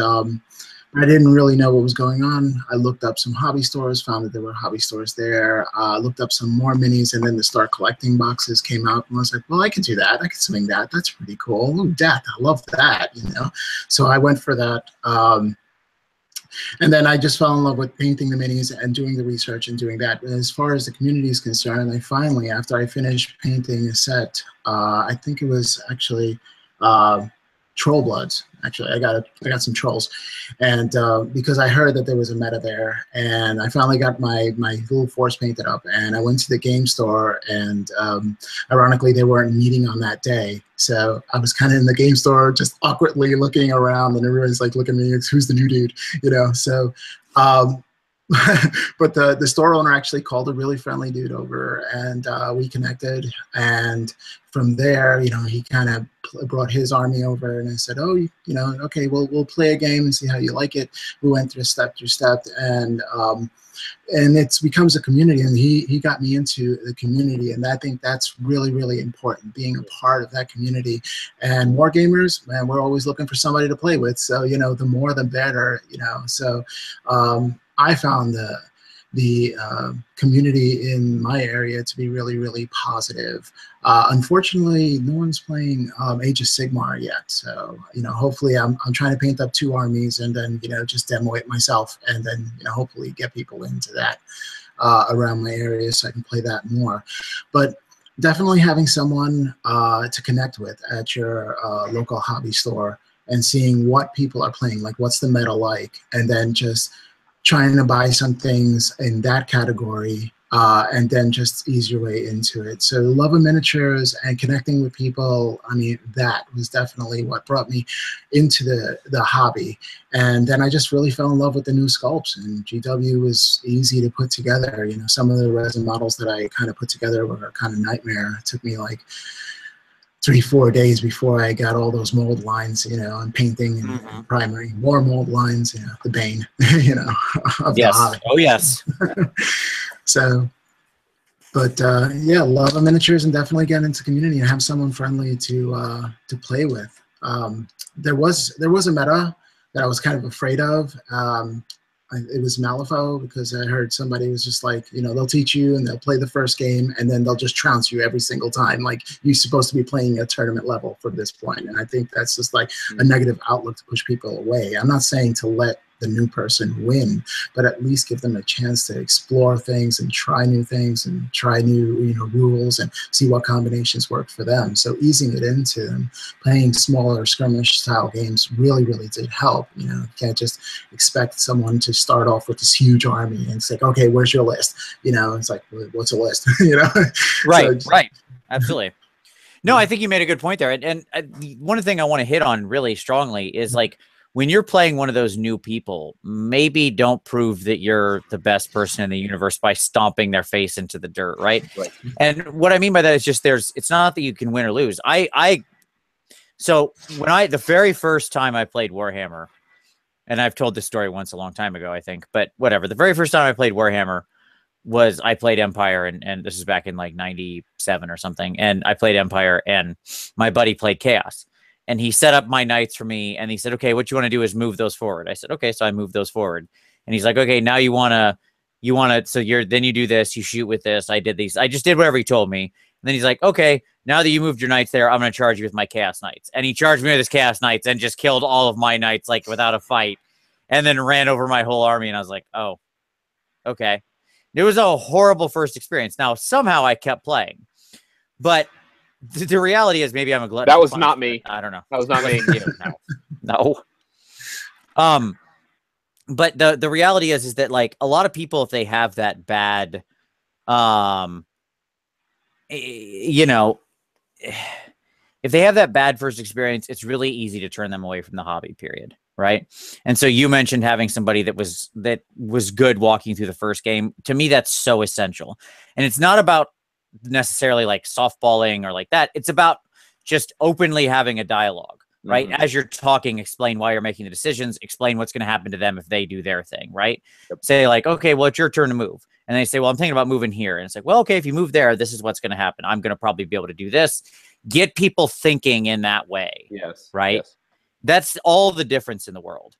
I didn't really know what was going on. I looked up some hobby stores, found that there were hobby stores there, looked up some more minis, and then the Start Collecting boxes came out, and I was like, well, I can do that. I can swing that. That's pretty cool. Ooh, death, I love that, you know? So I went for that. And then I just fell in love with painting the minis and doing the research and doing that. As far as the community is concerned, I finally, after I finished painting a set, I think it was actually Troll Bloods. Actually, I got some trolls, and because I heard that there was a meta there, and I finally got my little force painted up, and I went to the game store, and ironically, they weren't meeting on that day, so I was kind of in the game store just awkwardly looking around, and everyone's like looking at me, who's the new dude, you know? So. But the store owner actually called a really friendly dude over, and we connected. And from there, you know, he kind of brought his army over, and I said, oh, you know, okay, we'll play a game and see how you like it. We went through step, and it becomes a community, and he got me into the community, and I think that's really, really important, being a part of that community. And Wargamers, man, we're always looking for somebody to play with, so, you know, the more the better, you know. So I found the community in my area to be really, really positive. Unfortunately, no one's playing Age of Sigmar yet. So, you know, hopefully I'm trying to paint up 2 armies and then, you know, just demo it myself, and then, you know, hopefully get people into that around my area so I can play that more. But definitely having someone to connect with at your local hobby store and seeing what people are playing, like what's the meta like, and then just trying to buy some things in that category, and then just ease your way into it. So love of miniatures and connecting with people, I mean, that was definitely what brought me into the hobby. And then I just really fell in love with the new sculpts, and GW was easy to put together. You know, some of the resin models that I kind of put together were kind of nightmare. It took me like 3-4 days before I got all those mold lines, you know, and painting and primary, more mold lines, you know, the bane, you know, of the hobby. Oh, yes. So, but yeah, love of miniatures and definitely get into community and have someone friendly to play with. There was a meta that I was kind of afraid of. It was Malifaux, because I heard somebody was just like, you know, they'll teach you and they'll play the first game and then they'll just trounce you every single time. Like, you're supposed to be playing a tournament level from this point. And I think that's just like a negative outlook to push people away. I'm not saying to let the new person win, but at least give them a chance to explore things and try new things and try new, you know, rules and see what combinations work for them. So easing it into them, playing smaller skirmish style games really, really did help. You know, you can't just expect someone to start off with this huge army and it's like, okay, where's your list? You know, it's like, what's a list? You know, right, so, right, absolutely. No, I think you made a good point there, and one thing I want to hit on really strongly is like, when you're playing one of those new people, maybe don't prove that you're the best person in the universe by stomping their face into the dirt, right? And what I mean by that is just it's not that you can win or lose. So when the very first time I played Warhammer, and I've told this story once a long time ago, I think, but whatever. The very first time I played Warhammer was I played Empire, and this is back in like 97 or something. And I played Empire, and my buddy played Chaos. And he set up my knights for me, and he said, okay, what you want to do is move those forward. I said, okay, so I moved those forward. And he's like, okay, now you want to, so then you do this, you shoot with this. I did these. I just did whatever he told me. And then he's like, okay, now that you moved your knights there, I'm going to charge you with my Chaos Knights. And he charged me with his Chaos Knights and just killed all of my knights, like, without a fight, and then ran over my whole army. And I was like, oh, okay. It was a horrible first experience. Now, somehow I kept playing, but the reality is, maybe I'm a glutton. That was not me. I don't know. That was not me. No. But the reality is that, like, a lot of people, if they have that bad, you know, if they have that bad first experience, it's really easy to turn them away from the hobby, period. right? And so you mentioned having somebody that was good walking through the first game. To me, that's so essential. And it's not about necessarily like softballing or like that. It's about just openly having a dialogue, right? As you're talking, explain why you're making the decisions, explain what's going to happen to them if they do their thing, right? Say like, okay, well, it's your turn to move. And they say, well, I'm thinking about moving here. And it's like, well, okay, if you move there, this is what's going to happen. I'm going to probably be able to do this. Get people thinking in that way. Yes. Right. Yes. That's all the difference in the world.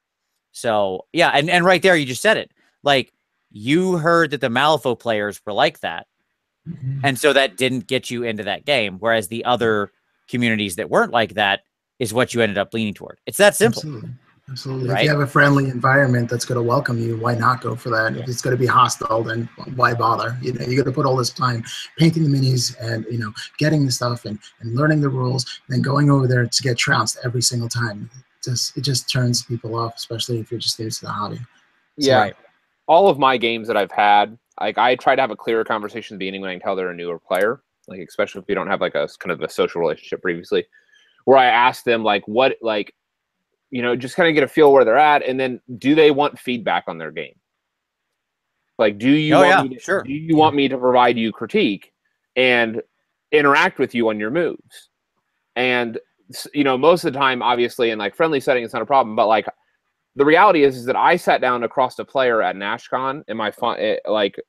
So yeah. And right there, you just said it. Like, you heard that the Malifaux players were like that. And so that didn't get you into that game. Whereas the other communities that weren't like that is what you ended up leaning toward. It's that simple. Absolutely. Right? If you have a friendly environment that's going to welcome you, why not go for that? If it's going to be hostile, then why bother? You know, you got to put all this time painting the minis and, you know, getting the stuff and learning the rules, and then going over there to get trounced every single time. It just turns people off, especially if you're just new to the hobby. Yeah. Right. All of my games that I've had, like, I try to have a clearer conversation at the beginning when I can tell they're a newer player, like, especially if you don't have like a kind of a social relationship previously, where I ask them like, what, like, you know, just kind of get a feel where they're at, and then do they want feedback on their game? Like, do you want me to provide you critique and interact with you on your moves? And, you know, most of the time, obviously, in like friendly setting, it's not a problem. But like, the reality is that I sat down across a player at NashCon in my like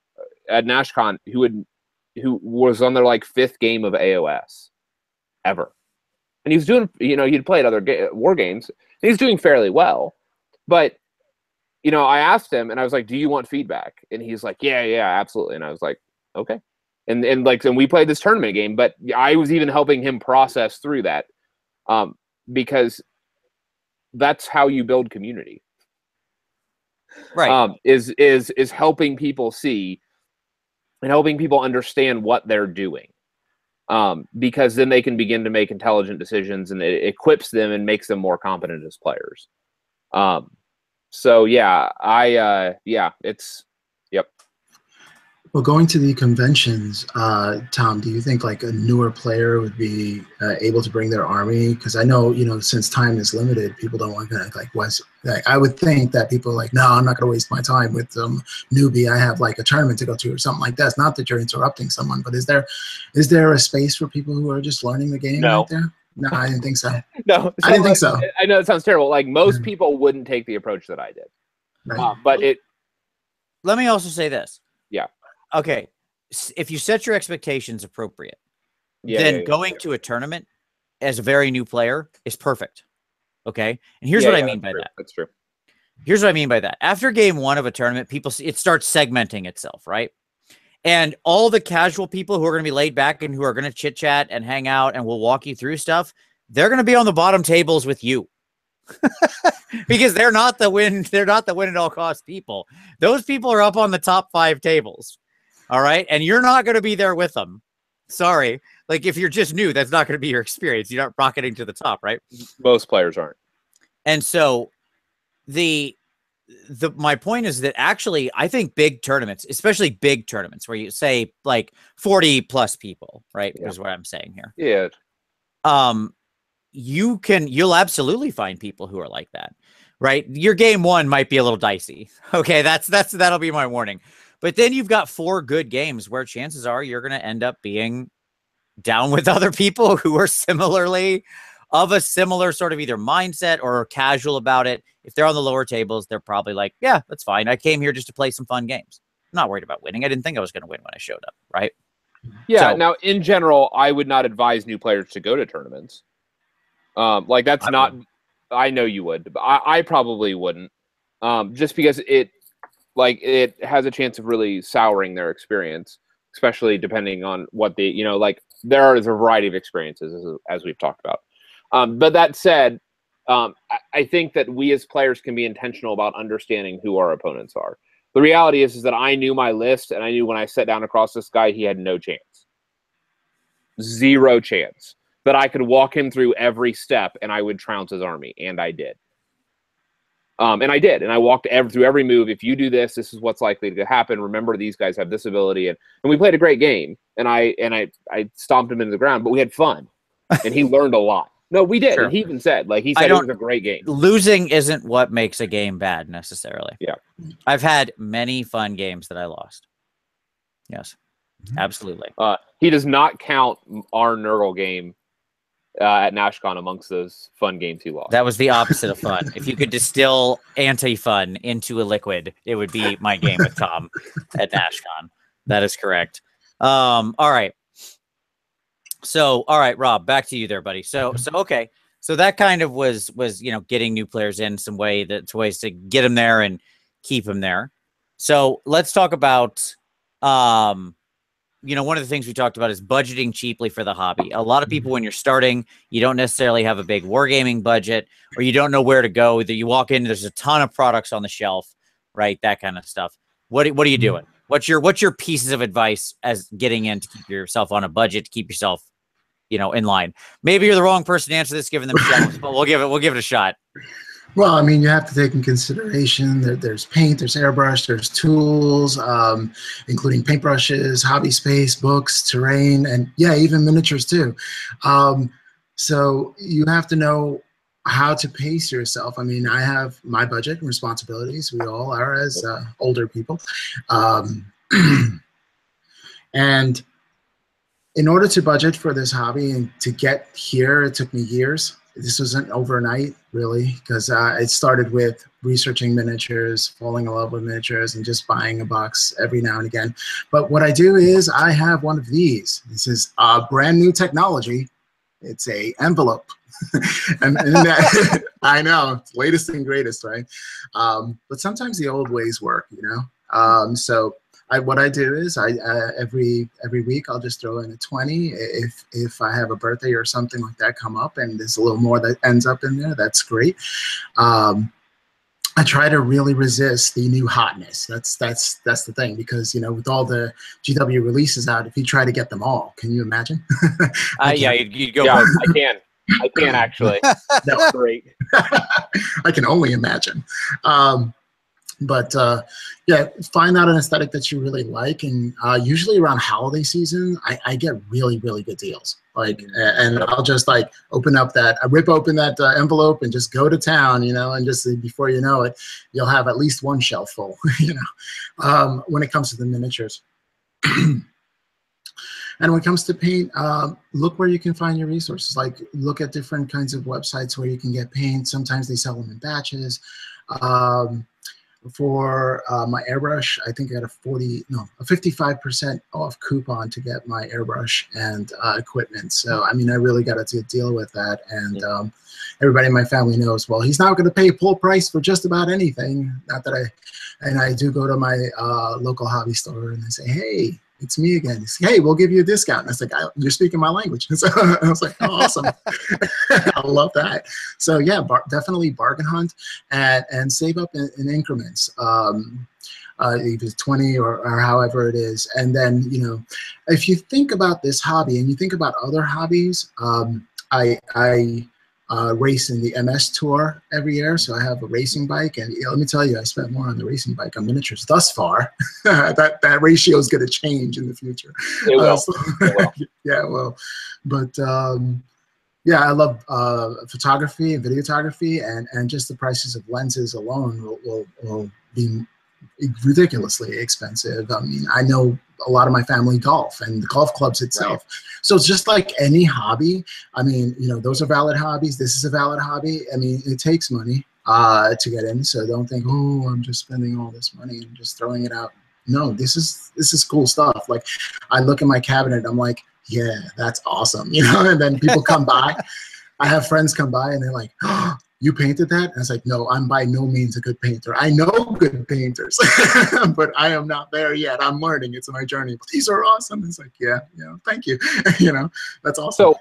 at NashCon who was on their like 5th game of AOS ever, and he was doing, you know, he'd played other war games. He's doing fairly well, but, you know, I asked him and I was like, do you want feedback? And he's like, yeah, absolutely. And I was like, okay. And we played this tournament game, but I was even helping him process through that, because that's how you build community. Right. Is helping people see and helping people understand what they're doing. Because then they can begin to make intelligent decisions, and it equips them and makes them more competent as players. So yeah, it's, yep. Well, going to the conventions, Tom, do you think like a newer player would be able to bring their army? Because I know, you know, since time is limited, people don't want to I would think that people are like, no, I'm not going to waste my time with some newbie. I have like a tournament to go to or something like that. It's not that you're interrupting someone, but is there a space for people who are just learning the game out there? No, I didn't think so. No, I didn't think so. I know it sounds terrible. Like, most people wouldn't take the approach that I did. Right. But let me also say this. Yeah. Okay, if you set your expectations appropriate, then going to a tournament as a very new player is perfect. Okay, and here's what I mean by that. That's true. Here's what I mean by that. After game 1 of a tournament, people see it starts segmenting itself, right? And all the casual people who are going to be laid back and who are going to chit chat and hang out and will walk you through stuff, they're going to be on the bottom tables with you. Because they're not the win at all cost people. Those people are up on the top 5 tables. All right. And you're not going to be there with them. Sorry. Like, if you're just new, that's not going to be your experience. You're not rocketing to the top, right? Most players aren't. And so my point is that actually, I think big tournaments, especially big tournaments where you say like 40 plus people, right? Yeah. Is what I'm saying here. Yeah. You'll absolutely find people who are like that, right? Your game 1 might be a little dicey. Okay. That'll be my warning. But then you've got 4 good games where chances are you're going to end up being down with other people who are similarly of a similar sort of either mindset or casual about it. If they're on the lower tables, they're probably like, yeah, that's fine. I came here just to play some fun games. I'm not worried about winning. I didn't think I was going to win when I showed up, right? Yeah. So, now, in general, I would not advise new players to go to tournaments. Like, that's not. I know you would, but I probably wouldn't. Just because it has a chance of really souring their experience, especially depending on what like, there is a variety of experiences as we've talked about. But that said, I think that we as players can be intentional about understanding who our opponents are. The reality is that I knew my list, and I knew when I sat down across this guy, he had no chance. 0 chance. That I could walk him through every step and I would trounce his army, and I did. And I did, and I walked through every move. If you do this, this is what's likely to happen. Remember, these guys have this ability, and we played a great game. And I stomped him into the ground, but we had fun, and he learned a lot. No, we did. Sure. And he even said, like, he said it was a great game. Losing isn't what makes a game bad necessarily. Yeah. I've had many fun games that I lost. Yes, absolutely. He does not count our Nurgle game at NashCon amongst those fun games he lost. That was the opposite of fun. If you could distill anti-fun into a liquid, it would be my game with Tom at NashCon. That is correct. All right. So, all right, Rob, back to you there, buddy. So okay. So that kind of was getting new players in some ways to get them there and keep them there. So let's talk about one of the things we talked about is budgeting cheaply for the hobby. A lot of people, when you're starting, you don't necessarily have a big wargaming budget, or you don't know where to go. Either you walk in, there's a ton of products on the shelf, right? That kind of stuff. What are you doing? What's your pieces of advice as getting in to keep yourself on a budget, to keep yourself, in line? Maybe you're the wrong person to answer this, given them shelves, but we'll give it a shot. Well, I mean, you have to take in consideration that there's paint, there's airbrush, there's tools, including paintbrushes, hobby space, books, terrain, and yeah, even miniatures too. So you have to know how to pace yourself. I mean, I have my budget and responsibilities. We all are as older people. And in order to budget for this hobby and to get here, it took me years. This wasn't overnight, really, because it started with researching miniatures, falling in love with miniatures, and just buying a box every now and again. But what I do is I have one of these. This is brand new technology. It's a envelope. and that, I know, it's latest and greatest, right? But sometimes the old ways work, So what I do is every week I'll just throw in a 20. If I have a birthday or something like that come up and there's a little more that ends up in there, that's great. I try to really resist the new hotness. That's the thing, because with all the GW releases out, if you try to get them all, can you imagine? Yeah, you'd go. Yeah, I can actually. That's great. I can only imagine. But yeah, find out an aesthetic that you really like, and usually around holiday season, I get really, really good deals. And I'll just rip open that envelope and just go to town, and just before you know it, you'll have at least one shelf full, when it comes to the miniatures. And when it comes to paint, look where you can find your resources. Look at different kinds of websites where you can get paint. Sometimes they sell them in batches. For my airbrush, I think I got a 55% off coupon to get my airbrush and equipment. So, I mean, I really got to deal with that. And everybody in my family knows, well, he's not going to pay full price for just about anything. I do go to my local hobby store and I say, hey, it's me again. Say, hey, we'll give you a discount. And I was like, you're speaking my language. So I was like, oh, awesome. I love that. So yeah, definitely bargain hunt and save up in increments. If it's 20 or however it is. And then, if you think about this hobby and you think about other hobbies, I race in the MS Tour every year, so I have a racing bike, and let me tell you, I spent more on the racing bike on miniatures thus far. that ratio is going to change in the future. It will. It will. Yeah, well, but yeah, I love photography and videography, and just the prices of lenses alone will be ridiculously expensive. I mean, I know a lot of my family golf and the golf clubs itself. Right. So it's just like any hobby. I mean, those are valid hobbies. This is a valid hobby. I mean, it takes money to get in. So don't think, oh, I'm just spending all this money and just throwing it out. No, this is cool stuff. Like, I look at my cabinet, I'm like, yeah, that's awesome. And then people come by. I have friends come by and they're like, oh, you painted that? And it's like, no, I'm by no means a good painter. I know good painters, but I am not there yet. I'm learning. It's my journey. But these are awesome. It's like, yeah, thank you. That's awesome.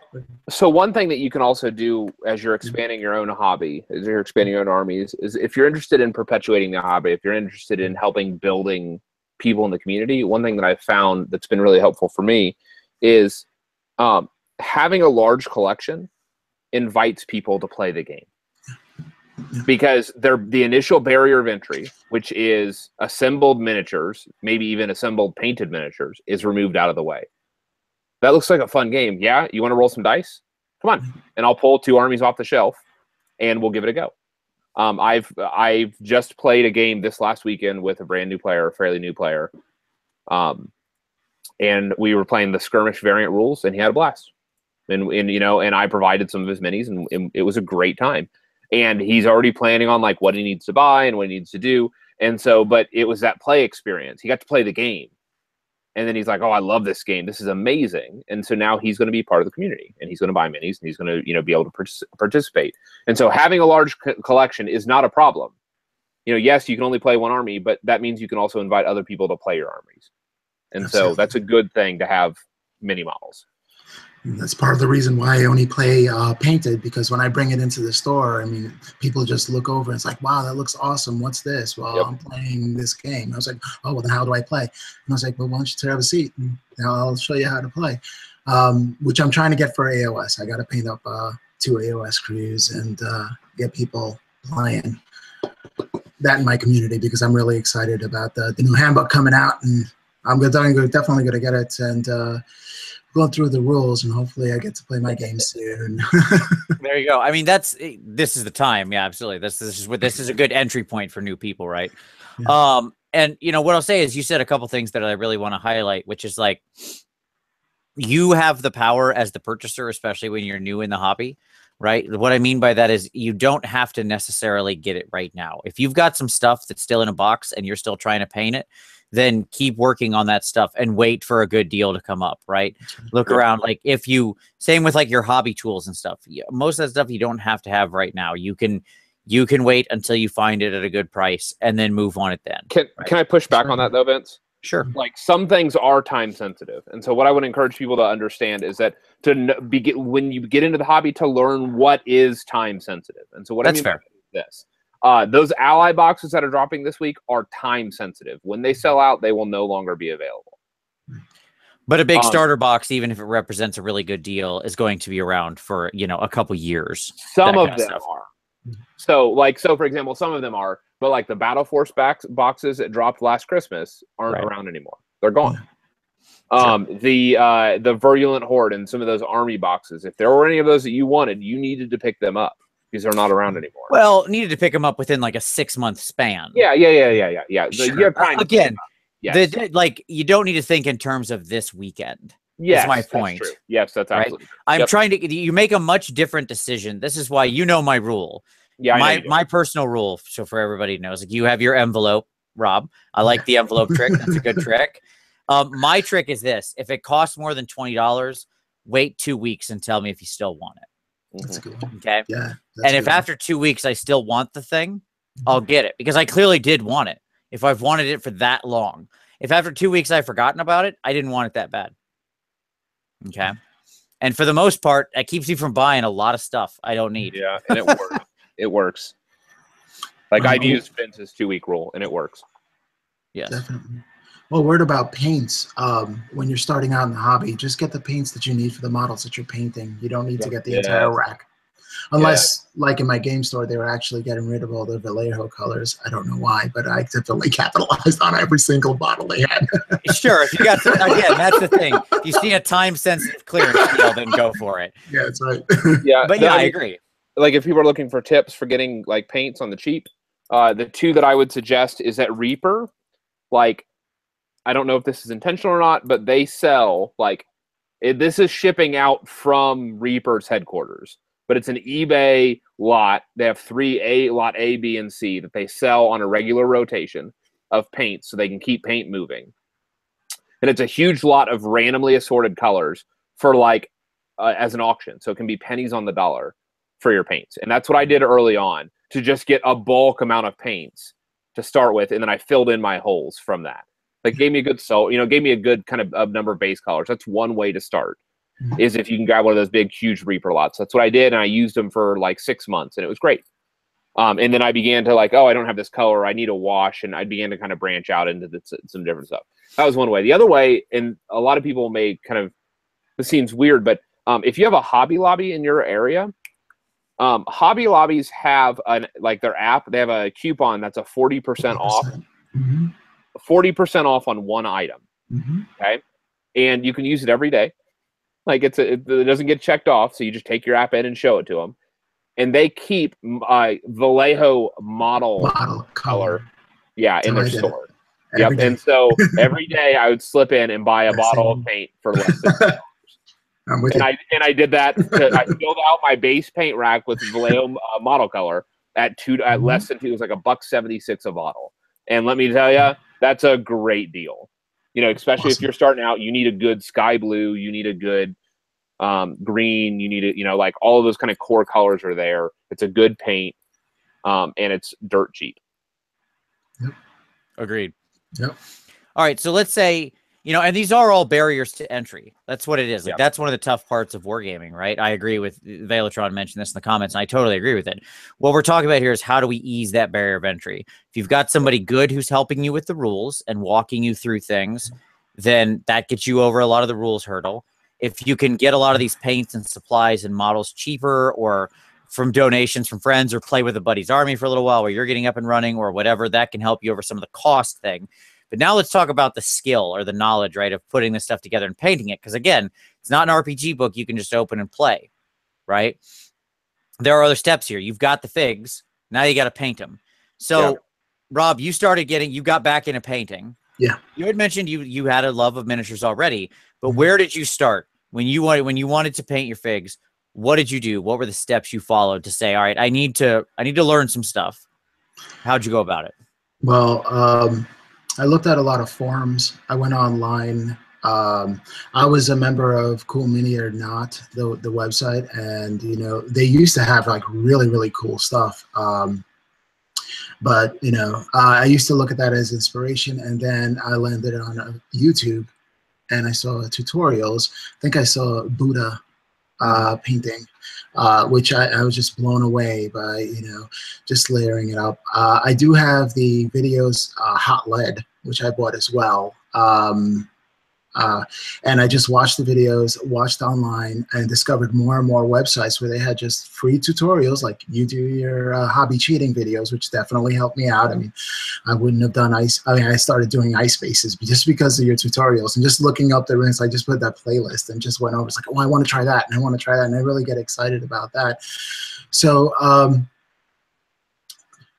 So one thing that you can also do as you're expanding your own hobby, as you're expanding your own armies, is if you're interested in perpetuating the hobby, if you're interested in helping building people in the community, one thing that I've found that's been really helpful for me is having a large collection invites people to play the game. Because the initial barrier of entry, which is assembled miniatures, maybe even assembled painted miniatures, is removed out of the way. That looks like a fun game. Yeah, you want to roll some dice? Come on. And I'll pull 2 armies off the shelf and we'll give it a go. I've just played a game this last weekend with a brand new player, a fairly new player. And we were playing the skirmish variant rules, and he had a blast. And you know, and I provided some of his minis, and it was a great time. And he's already planning on like what he needs to buy and what he needs to do. And so, but it was that play experience. He got to play the game. And then he's like, oh, I love this game. This is amazing. And so now he's going to be part of the community, and he's going to buy minis, and he's going to, you know, be able to participate. And so having a large collection is not a problem. You know, yes, you can only play one army, but that means you can also invite other people to play your armies. And Absolutely. So that's a good thing to have mini models. And that's part of the reason why I only play painted, because when I bring it into the store, I mean, people just look over and it's like, wow, that looks awesome. What's this? Well, I'm playing this game. I was like, oh, well, then how do I play? And I was like, well, why don't you have a seat and I'll show you how to play, which I'm trying to get for AOS. I got to paint up 2 AOS crews and get people playing that in my community, because I'm really excited about the new handbook coming out, and I'm definitely going to get it and going through the rules, and hopefully I get to play my game soon. There you go. I mean, this is the time. Yeah, absolutely. This is a good entry point for new people, right? Yeah. And you know what I'll say is, you said a couple things that I really want to highlight, which is like, you have the power as the purchaser, especially when you're new in the hobby, right? What I mean by that is you don't have to necessarily get it right now. If you've got some stuff that's still in a box and you're still trying to paint it, then keep working on that stuff and wait for a good deal to come up, right? Look around. Like same with like your hobby tools and stuff. Most of that stuff you don't have to have right now. You can wait until you find it at a good price and then move on it then. Can I push back on that though, Vince? Sure. Like, some things are time sensitive. And so what I would encourage people to understand is that when you get into the hobby, to learn what is time sensitive. And so what I mean by this, those ally boxes that are dropping this week are time sensitive. When they sell out, they will no longer be available. But a big starter box, even if it represents a really good deal, is going to be around for, you know, a couple years. Some of them are. So for example, some of them are, but like the Battle Force boxes that dropped last Christmas aren't around anymore. They're gone. The Virulent Horde and some of those army boxes, if there were any of those that you wanted, you needed to pick them up, because they're not around anymore. Well, needed to pick them up within like a 6-month span. Yeah. Sure. You have time again, like, you don't need to think in terms of this weekend. Yes, that's my point. That's true. Yes, that's absolutely true. I'm trying to. You make a much different decision. This is why, you know, my rule. Yeah, my personal rule. So for everybody knows, like, you have your envelope, Rob. I like the envelope trick. That's a good trick. My trick is this: if it costs more than $20, wait 2 weeks and tell me if you still want it. That's a good one. Okay. Yeah. And if after 2 weeks I still want the thing, I'll get it, because I clearly did want it. If I've wanted it for that long, if after 2 weeks I've forgotten about it, I didn't want it that bad. Okay. And for the most part, it keeps you from buying a lot of stuff I don't need. Yeah, and it works. It works. Like, I've used Vince's 2-week rule, and it works. Yes. Definitely. Well, word about paints. When you're starting out in the hobby, just get the paints that you need for the models that you're painting. You don't need to get the entire rack. Unless, like in my game store, they were actually getting rid of all the Vallejo colors. I don't know why, but I definitely capitalized on every single bottle they had. Sure. If you got to, again, that's the thing. If you see a time-sensitive clearance deal, then go for it. Yeah, that's right. Yeah, but yeah, I agree. Like, if people are looking for tips for getting like paints on the cheap, the 2 that I would suggest is that Reaper. Like, I don't know if this is intentional or not, but they sell this is shipping out from Reaper's headquarters, but it's an eBay lot. They have 3 lot A, B, and C that they sell on a regular rotation of paint, so they can keep paint moving. And it's a huge lot of randomly assorted colors for as an auction, so it can be pennies on the dollar for your paints. And that's what I did early on, to just get a bulk amount of paints to start with, and then I filled in my holes from that. Like, gave me a good gave me a good kind of number of base colors. That's one way to start, is if you can grab one of those big, huge Reaper lots. That's what I did, and I used them for like 6 months, and it was great. And then I began to I don't have this color, I need a wash, and I began to kind of branch out into some different stuff. That was one way. The other way, and a lot of people may kind of, this seems weird, but if you have a Hobby Lobby in your area, Hobby Lobbies have their app. They have a coupon that's a 40% off, 40% off on one item. Okay, and you can use it every day. Like it doesn't get checked off, so you just take your app in and show it to them. And they keep Vallejo model color, in their store. Yep. And so every day I would slip in and buy a bottle of paint for less than $10. I'm with you. I did that. I filled out my base paint rack with Vallejo model color at less than it was like $1.76 a bottle. And let me tell you, that's a great deal. You know, especially if you're starting out, you need a good sky blue, you need a good green, you need it. You know, like all of those kind of core colors are there. It's a good paint, and it's dirt cheap. Yep. Agreed. Yep. All right, so let's say, you know, and these are all barriers to entry. That's what it is. Like, that's one of the tough parts of wargaming, right? I agree with Velatron mentioned this in the comments, and I totally agree with it. What we're talking about here is how do we ease that barrier of entry? If you've got somebody good who's helping you with the rules and walking you through things, then that gets you over a lot of the rules hurdle. If you can get a lot of these paints and supplies and models cheaper, or from donations from friends, or play with a buddy's army for a little while where you're getting up and running or whatever, that can help you over some of the cost thing. But now let's talk about the skill or the knowledge, right, of putting this stuff together and painting it. Because again, it's not an RPG book you can just open and play, right? There are other steps here. You've got the figs. Now you got to paint them. So, Rob, you got back into painting. Yeah. You had mentioned you had a love of miniatures already, but where did you start when you wanted to paint your figs? What did you do? What were the steps you followed to say, all right, I need to learn some stuff? How'd you go about it? Well, I looked at a lot of forums. I went online. I was a member of Cool Mini or Not, the website, and you know they used to have like really, really cool stuff. But you know, I used to look at that as inspiration, and then I landed on YouTube, and I saw tutorials. I think I saw Buddha painting, which I was just blown away by, you know, just layering it up. I do have the videos Hot Lead, which I bought as well. And I just watched the videos, watched online, and discovered more and more websites where they had just free tutorials, like you do your hobby cheating videos, which definitely helped me out. I mean, I wouldn't have done ice. I mean, I started doing ice bases just because of your tutorials and just looking up the rinse. I just put that playlist and just went over. It's like, oh, I want to try that, and I want to try that, and I really get excited about that. So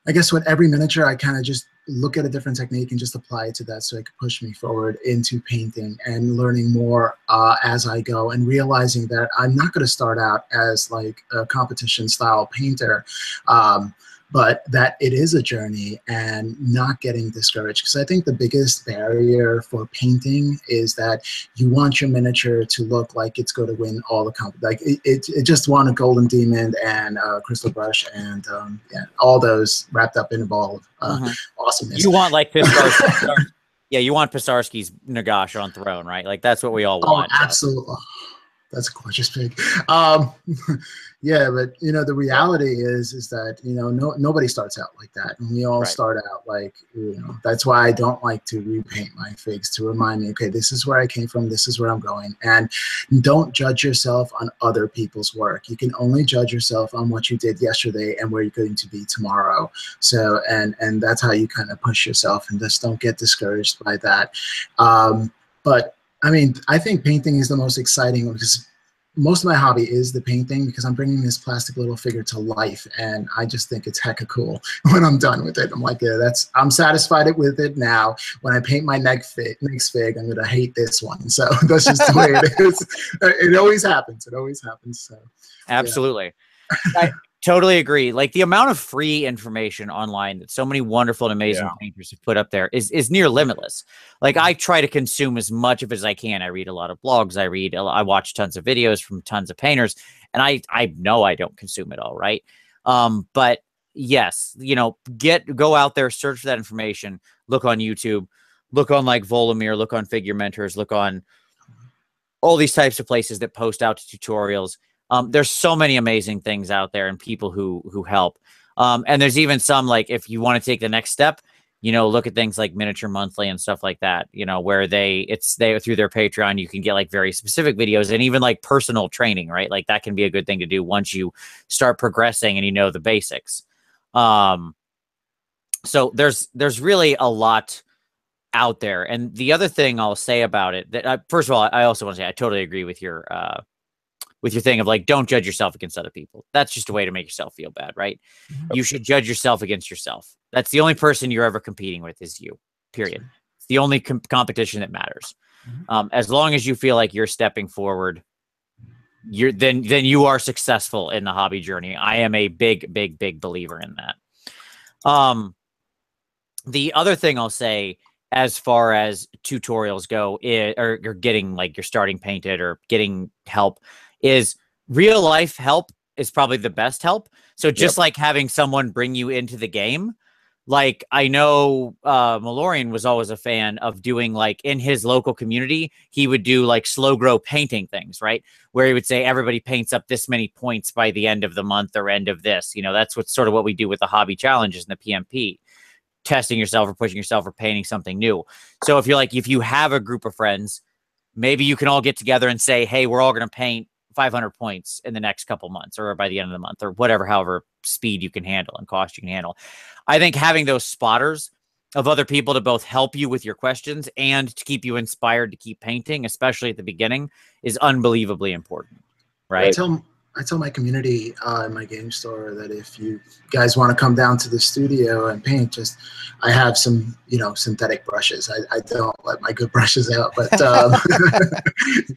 I guess with every miniature, I kind of just look at a different technique and just apply it to that, so it could push me forward into painting and learning more as I go, and realizing that I'm not going to start out as like a competition style painter, but that it is a journey, and not getting discouraged. Because I think the biggest barrier for painting is that you want your miniature to look like it's going to win all the like it just won a Golden Demon and Crystal Brush and yeah, all those wrapped up in a ball of awesomeness. You want like Pistarsky, yeah, you want Pistarsky's Nagash on throne, right? Like that's what we all want. Oh, absolutely. So. That's a gorgeous pig. Yeah, but you know the reality is that you know nobody starts out like that, and we all start out like, you know, that's why I don't like to repaint my figs, to remind me, okay, this is where I came from, this is where I'm going, and don't judge yourself on other people's work. You can only judge yourself on what you did yesterday and where you're going to be tomorrow. So and that's how you kind of push yourself, and just don't get discouraged by that. But I mean, I think painting is the most exciting one, because most of my hobby is the painting, because I'm bringing this plastic little figure to life, and I just think it's hecka cool when I'm done with it. I'm like, yeah, I'm satisfied with it now. When I paint my next fig, I'm gonna hate this one. So that's just the way it is. It always happens. It always happens. So absolutely. Yeah. I totally agree. Like the amount of free information online that so many wonderful and amazing painters have put up there is near limitless. Like I try to consume as much of it as I can. I read a lot of blogs. I watch tons of videos from tons of painters, and I know I don't consume it all, right? But yes, you know, go out there, search for that information, look on YouTube, look on like Volomir, look on Figure Mentors, look on all these types of places that post out tutorials. There's so many amazing things out there and people who help. And there's even some, like, if you want to take the next step, you know, look at things like Miniature Monthly and stuff like that, you know, where they through their Patreon, you can get like very specific videos and even like personal training, right? Like that can be a good thing to do once you start progressing and you know the basics. So there's really a lot out there. And the other thing I'll say about it, that first of all, I also want to say I totally agree with your thing of like, don't judge yourself against other people. That's just a way to make yourself feel bad, right? You should judge yourself against yourself. That's the only person you're ever competing with is you, period. It's the only competition that matters. As long as you feel like you're stepping forward, then you are successful in the hobby journey. I am a big believer in that. The other thing I'll say, as far as tutorials go, or getting like you're starting painted or getting help, is real life help is probably the best help. So just like having someone bring you into the game. Like I know Malorian was always a fan of doing, like, in his local community, he would do like slow grow painting things, right? Where he would say everybody paints up this many points by the end of the month or end of this. You know, that's what's sort of what we do with the hobby challenges and the PMP, testing yourself or pushing yourself or painting something new. So if you have a group of friends, maybe you can all get together and say, hey, we're all going to paint 500 points in the next couple months or by the end of the month or whatever, however speed you can handle and cost you can handle. I think having those spotters of other people to both help you with your questions and to keep you inspired to keep painting, especially at the beginning, is unbelievably important, right? I tell my community in my game store that if you guys want to come down to the studio and paint, I have some, synthetic brushes. I don't let my good brushes out, but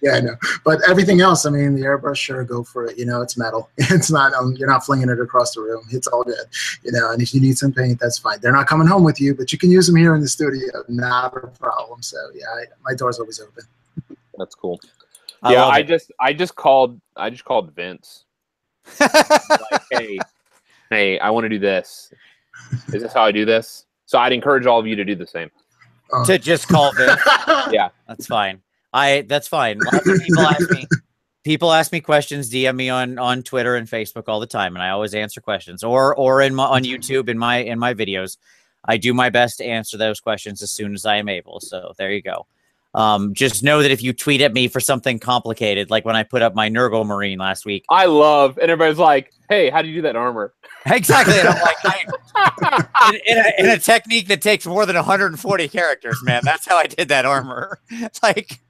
yeah, no. But everything else, I mean, the airbrush, sure, go for it. It's metal. It's not, you're not flinging it across the room. It's all good, and if you need some paint, that's fine. They're not coming home with you, but you can use them here in the studio. Not a problem. So yeah, my door's always open. That's cool. I just called Vince. Like, hey, I want to do this. Is this how I do this? So I'd encourage all of you to do the same. To just call Vince. Yeah, that's fine. That's fine. Lots of people ask me questions, DM me on Twitter and Facebook all the time, and I always answer questions. Or on YouTube in my videos, I do my best to answer those questions as soon as I am able. So there you go. Just know that if you tweet at me for something complicated, like when I put up my Nurgle Marine last week, and everybody's like, hey, how do you do that armor? Exactly. And I'm like, in a technique that takes more than 140 characters, man, that's how I did that armor. Like,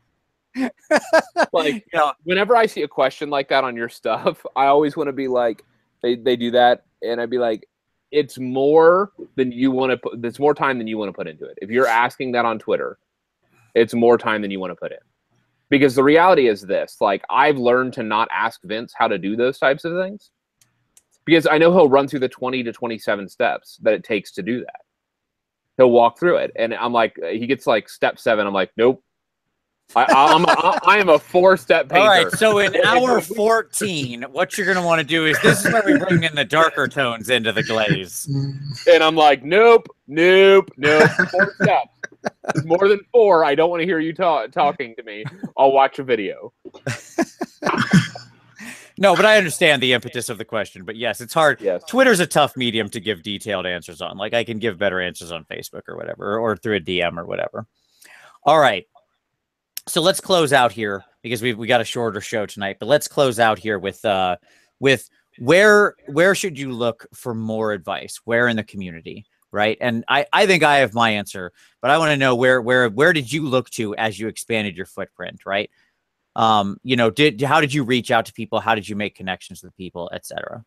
whenever I see a question like that on your stuff, I always want to be like, they do that. And I'd be like, it's more than you want to put. It's more time than you want to put into it. If you're asking that on Twitter, it's more time than you want to put in. Because the reality is this, like, I've learned to not ask Vince how to do those types of things because I know he'll run through the 20 to 27 steps that it takes to do that. He'll walk through it. And I'm like, he gets like step 7. I'm like, nope. I am a 4-step painter. All right, so in hour 14, what you're going to want to do is this is where we bring in the darker tones into the glaze. And I'm like, nope. 4 steps. More than 4, I don't want to hear you talking to me. I'll watch a video. No, but I understand the impetus of the question. But yes, it's hard. Yes. Twitter's a tough medium to give detailed answers on. Like, I can give better answers on Facebook or whatever, or through a DM or whatever. All right. So let's close out here because we got a shorter show tonight. But let's close out here with where should you look for more advice? Where in the community? Right. And I think I have my answer, but I want to know where did you look to as you expanded your footprint? Right. How did you reach out to people? How did you make connections with people, etc.?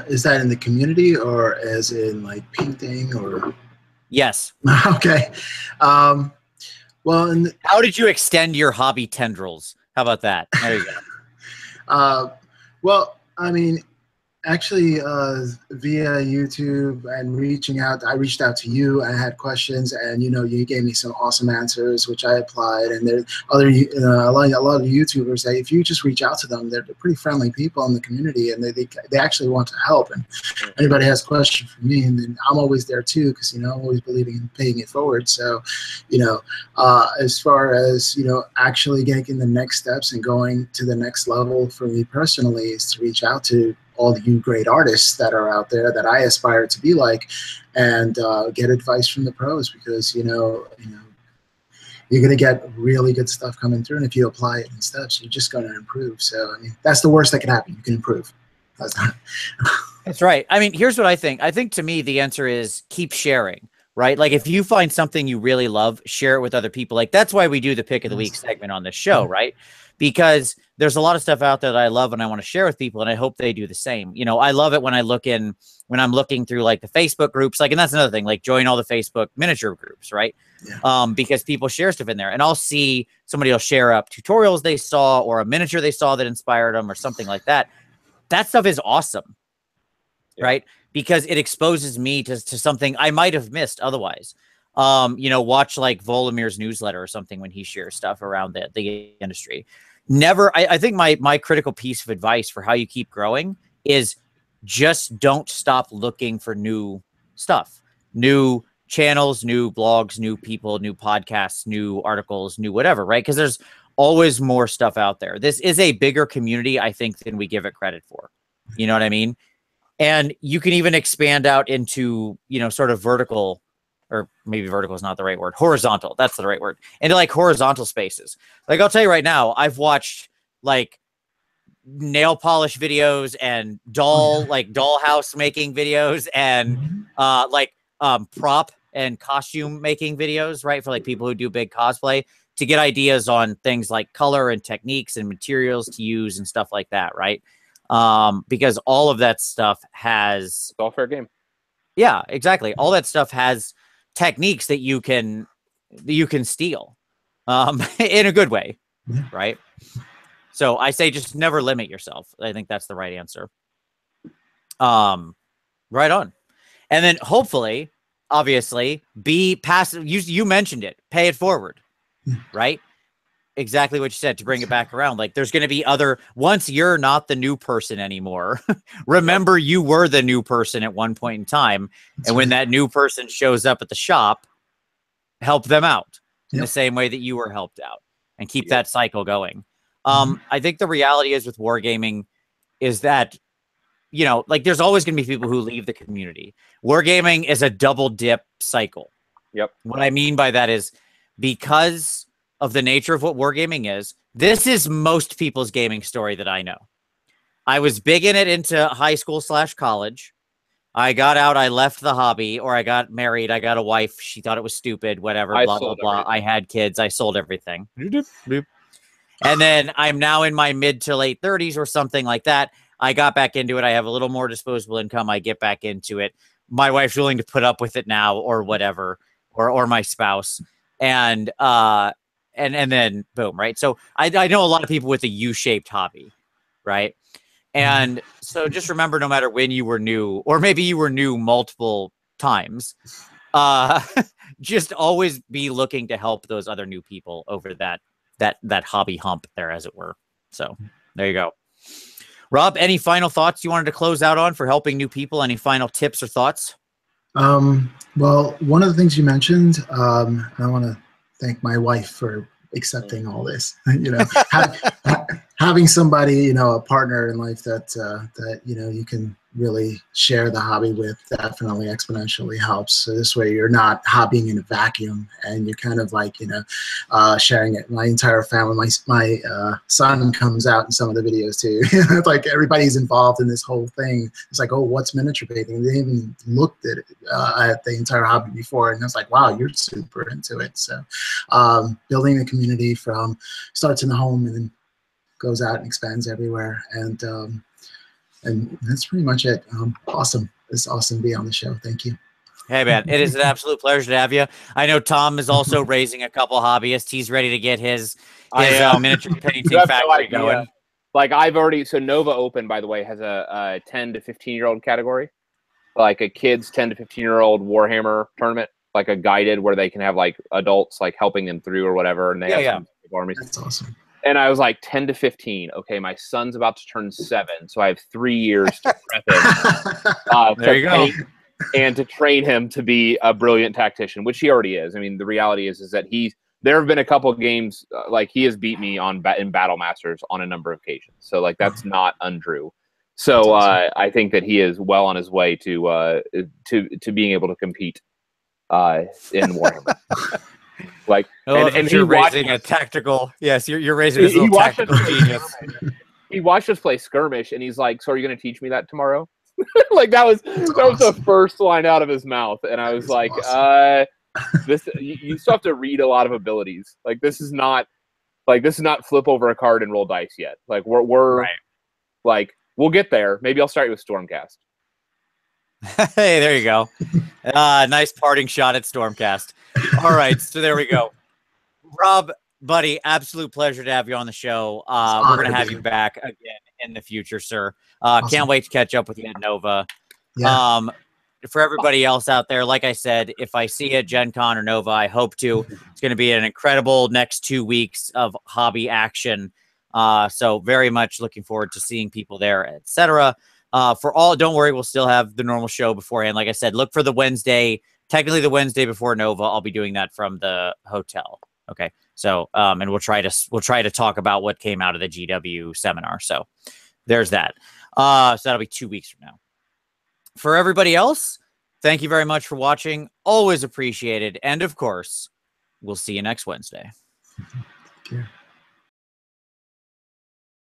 Is that in the community or as in like painting or? Yes. Okay. Well, how did you extend your hobby tendrils? How about that? There you go. Well, I mean, actually, via YouTube and reaching out, I reached out to you. I had questions, and you gave me some awesome answers, which I applied. And there other a lot of YouTubers. If you just reach out to them, they're pretty friendly people in the community, and they actually want to help. And anybody has a question for me, and then I'm always there too, because I'm always believing in paying it forward. So, as far as actually getting the next steps and going to the next level for me personally is to reach out to all you great artists that are out there that I aspire to be like, and get advice from the pros, because you're going to get really good stuff coming through, and if you apply it in steps, you're just going to improve. So I mean, that's the worst that can happen. You can improve. That's right. I mean, here's what I think. I think to me the answer is keep sharing. right? Like if you find something you really love, share it with other people. Like that's why we do the pick of the week segment on this show, right? Because there's a lot of stuff out there that I love and I want to share with people, and I hope they do the same. You know, I love it when I'm looking through like the Facebook groups, like, and that's another thing, like join all the Facebook miniature groups, right? Yeah. Because people share stuff in there, and I'll see somebody will share up tutorials they saw or a miniature they saw that inspired them or something like that. That stuff is awesome, right? Because it exposes me to something I might have missed otherwise. You know, watch like Volomir's newsletter or something when he shares stuff around the industry. I think my critical piece of advice for how you keep growing is just don't stop looking for new stuff, new channels, new blogs, new people, new podcasts, new articles, new whatever, right? Because there's always more stuff out there. This is a bigger community, I think, than we give it credit for. You know what I mean? And you can even expand out into, you know, sort of vertical, or maybe vertical is not the right word. Horizontal. That's the right word. Into like horizontal spaces. Like I'll tell you right now, I've watched like nail polish videos and dollhouse making videos and prop and costume making videos, right? For like people who do big cosplay, to get ideas on things like color and techniques and materials to use and stuff like that, right? Because all of that stuff has... It's all fair game. Yeah, exactly. All that stuff has techniques that you can steal in a good way, right? So I say just never limit yourself. I think that's the right answer. Right on. And then hopefully, obviously, be passive. You mentioned it. Pay it forward, right? Exactly what you said, to bring it back around. Like there's going to be once you're not the new person anymore, remember you were the new person at one point in time. And when that new person shows up at the shop, help them out in the same way that you were helped out, and keep that cycle going. I think the reality is with wargaming is that, you know, like there's always going to be people who leave the community. Wargaming is a double dip cycle. Yep. What I mean by that is, because of the nature of what wargaming is, this is most people's gaming story that I know. I was big in it into high school / college. I got out, I left the hobby, or I got married, I got a wife, she thought it was stupid, whatever, blah, blah, blah. I had kids, I sold everything. And then I'm now in my mid to late 30s or something like that. I got back into it. I have a little more disposable income. I get back into it. My wife's willing to put up with it now, or whatever, or my spouse. And then boom, right? So I know a lot of people with a U-shaped hobby, right? And so just remember, no matter when you were new, or maybe you were new multiple times, just always be looking to help those other new people over that hobby hump there, as it were. So there you go. Rob, any final thoughts you wanted to close out on for helping new people? Any final tips or thoughts? Well, one of the things you mentioned, I want to thank my wife for accepting all this. You know, having somebody, you know, a partner in life that you know you can really share the hobby with, definitely exponentially helps. So this way you're not hobbying in a vacuum, and you're kind of like, you know, sharing it. My entire family, my son comes out in some of the videos too. Like everybody's involved in this whole thing. It's like, oh, what's miniature painting? They even looked at it, at the entire hobby before, and it's like, wow, you're super into it. So building a community from starts in the home and then goes out and expands everywhere. And that's pretty much it. Awesome. It's awesome to be on the show. Thank you. Hey, man, it is an absolute pleasure to have you. I know Tom is also raising a couple hobbyists. He's ready to get his miniature painting factory going. Like I've already, so Nova Open, by the way, has a 10 to 15-year-old category, like a kids 10 to 15-year-old Warhammer tournament, like a guided where they can have like adults like helping them through or whatever. And they have some armies. That's awesome. And I was like 10 to 15. Okay, my son's about to turn 7, so I have 3 years to prep him. There you go. And to train him to be a brilliant tactician, which he already is. I mean, the reality is that there have been a couple of games, like he has beat me in Battle Masters on a number of occasions. So like that's not untrue. So I think that he is well on his way to being able to compete in Warhammer. Like, and you're raising a tactical. Yes, you're raising his little tactical genius. He watched us play skirmish, and he's like, "So are you going to teach me that tomorrow?" Like that was the first line out of his mouth, and I was like, awesome. This you still have to read a lot of abilities. Like this is not flip over a card and roll dice yet. Like we're right. Like we'll get there. Maybe I'll start you with Stormcast. Hey, there you go. Nice parting shot at Stormcast. All right, so there we go. Rob, buddy, absolute pleasure to have you on the show. We're going to have you back again in the future, sir. Awesome. Can't wait to catch up with you at Nova. Yeah. For everybody else out there, like I said, if I see you at Gen Con or Nova, I hope to. It's going to be an incredible next 2 weeks of hobby action. So very much looking forward to seeing people there, etc. Don't worry, we'll still have the normal show beforehand. Like I said, look for the Wednesday, technically the Wednesday before Nova. I'll be doing that from the hotel. Okay. So, and we'll try to talk about what came out of the GW seminar. So there's that. So that'll be 2 weeks from now. For everybody else, thank you very much for watching. Always appreciated. And of course, we'll see you next Wednesday. Take care.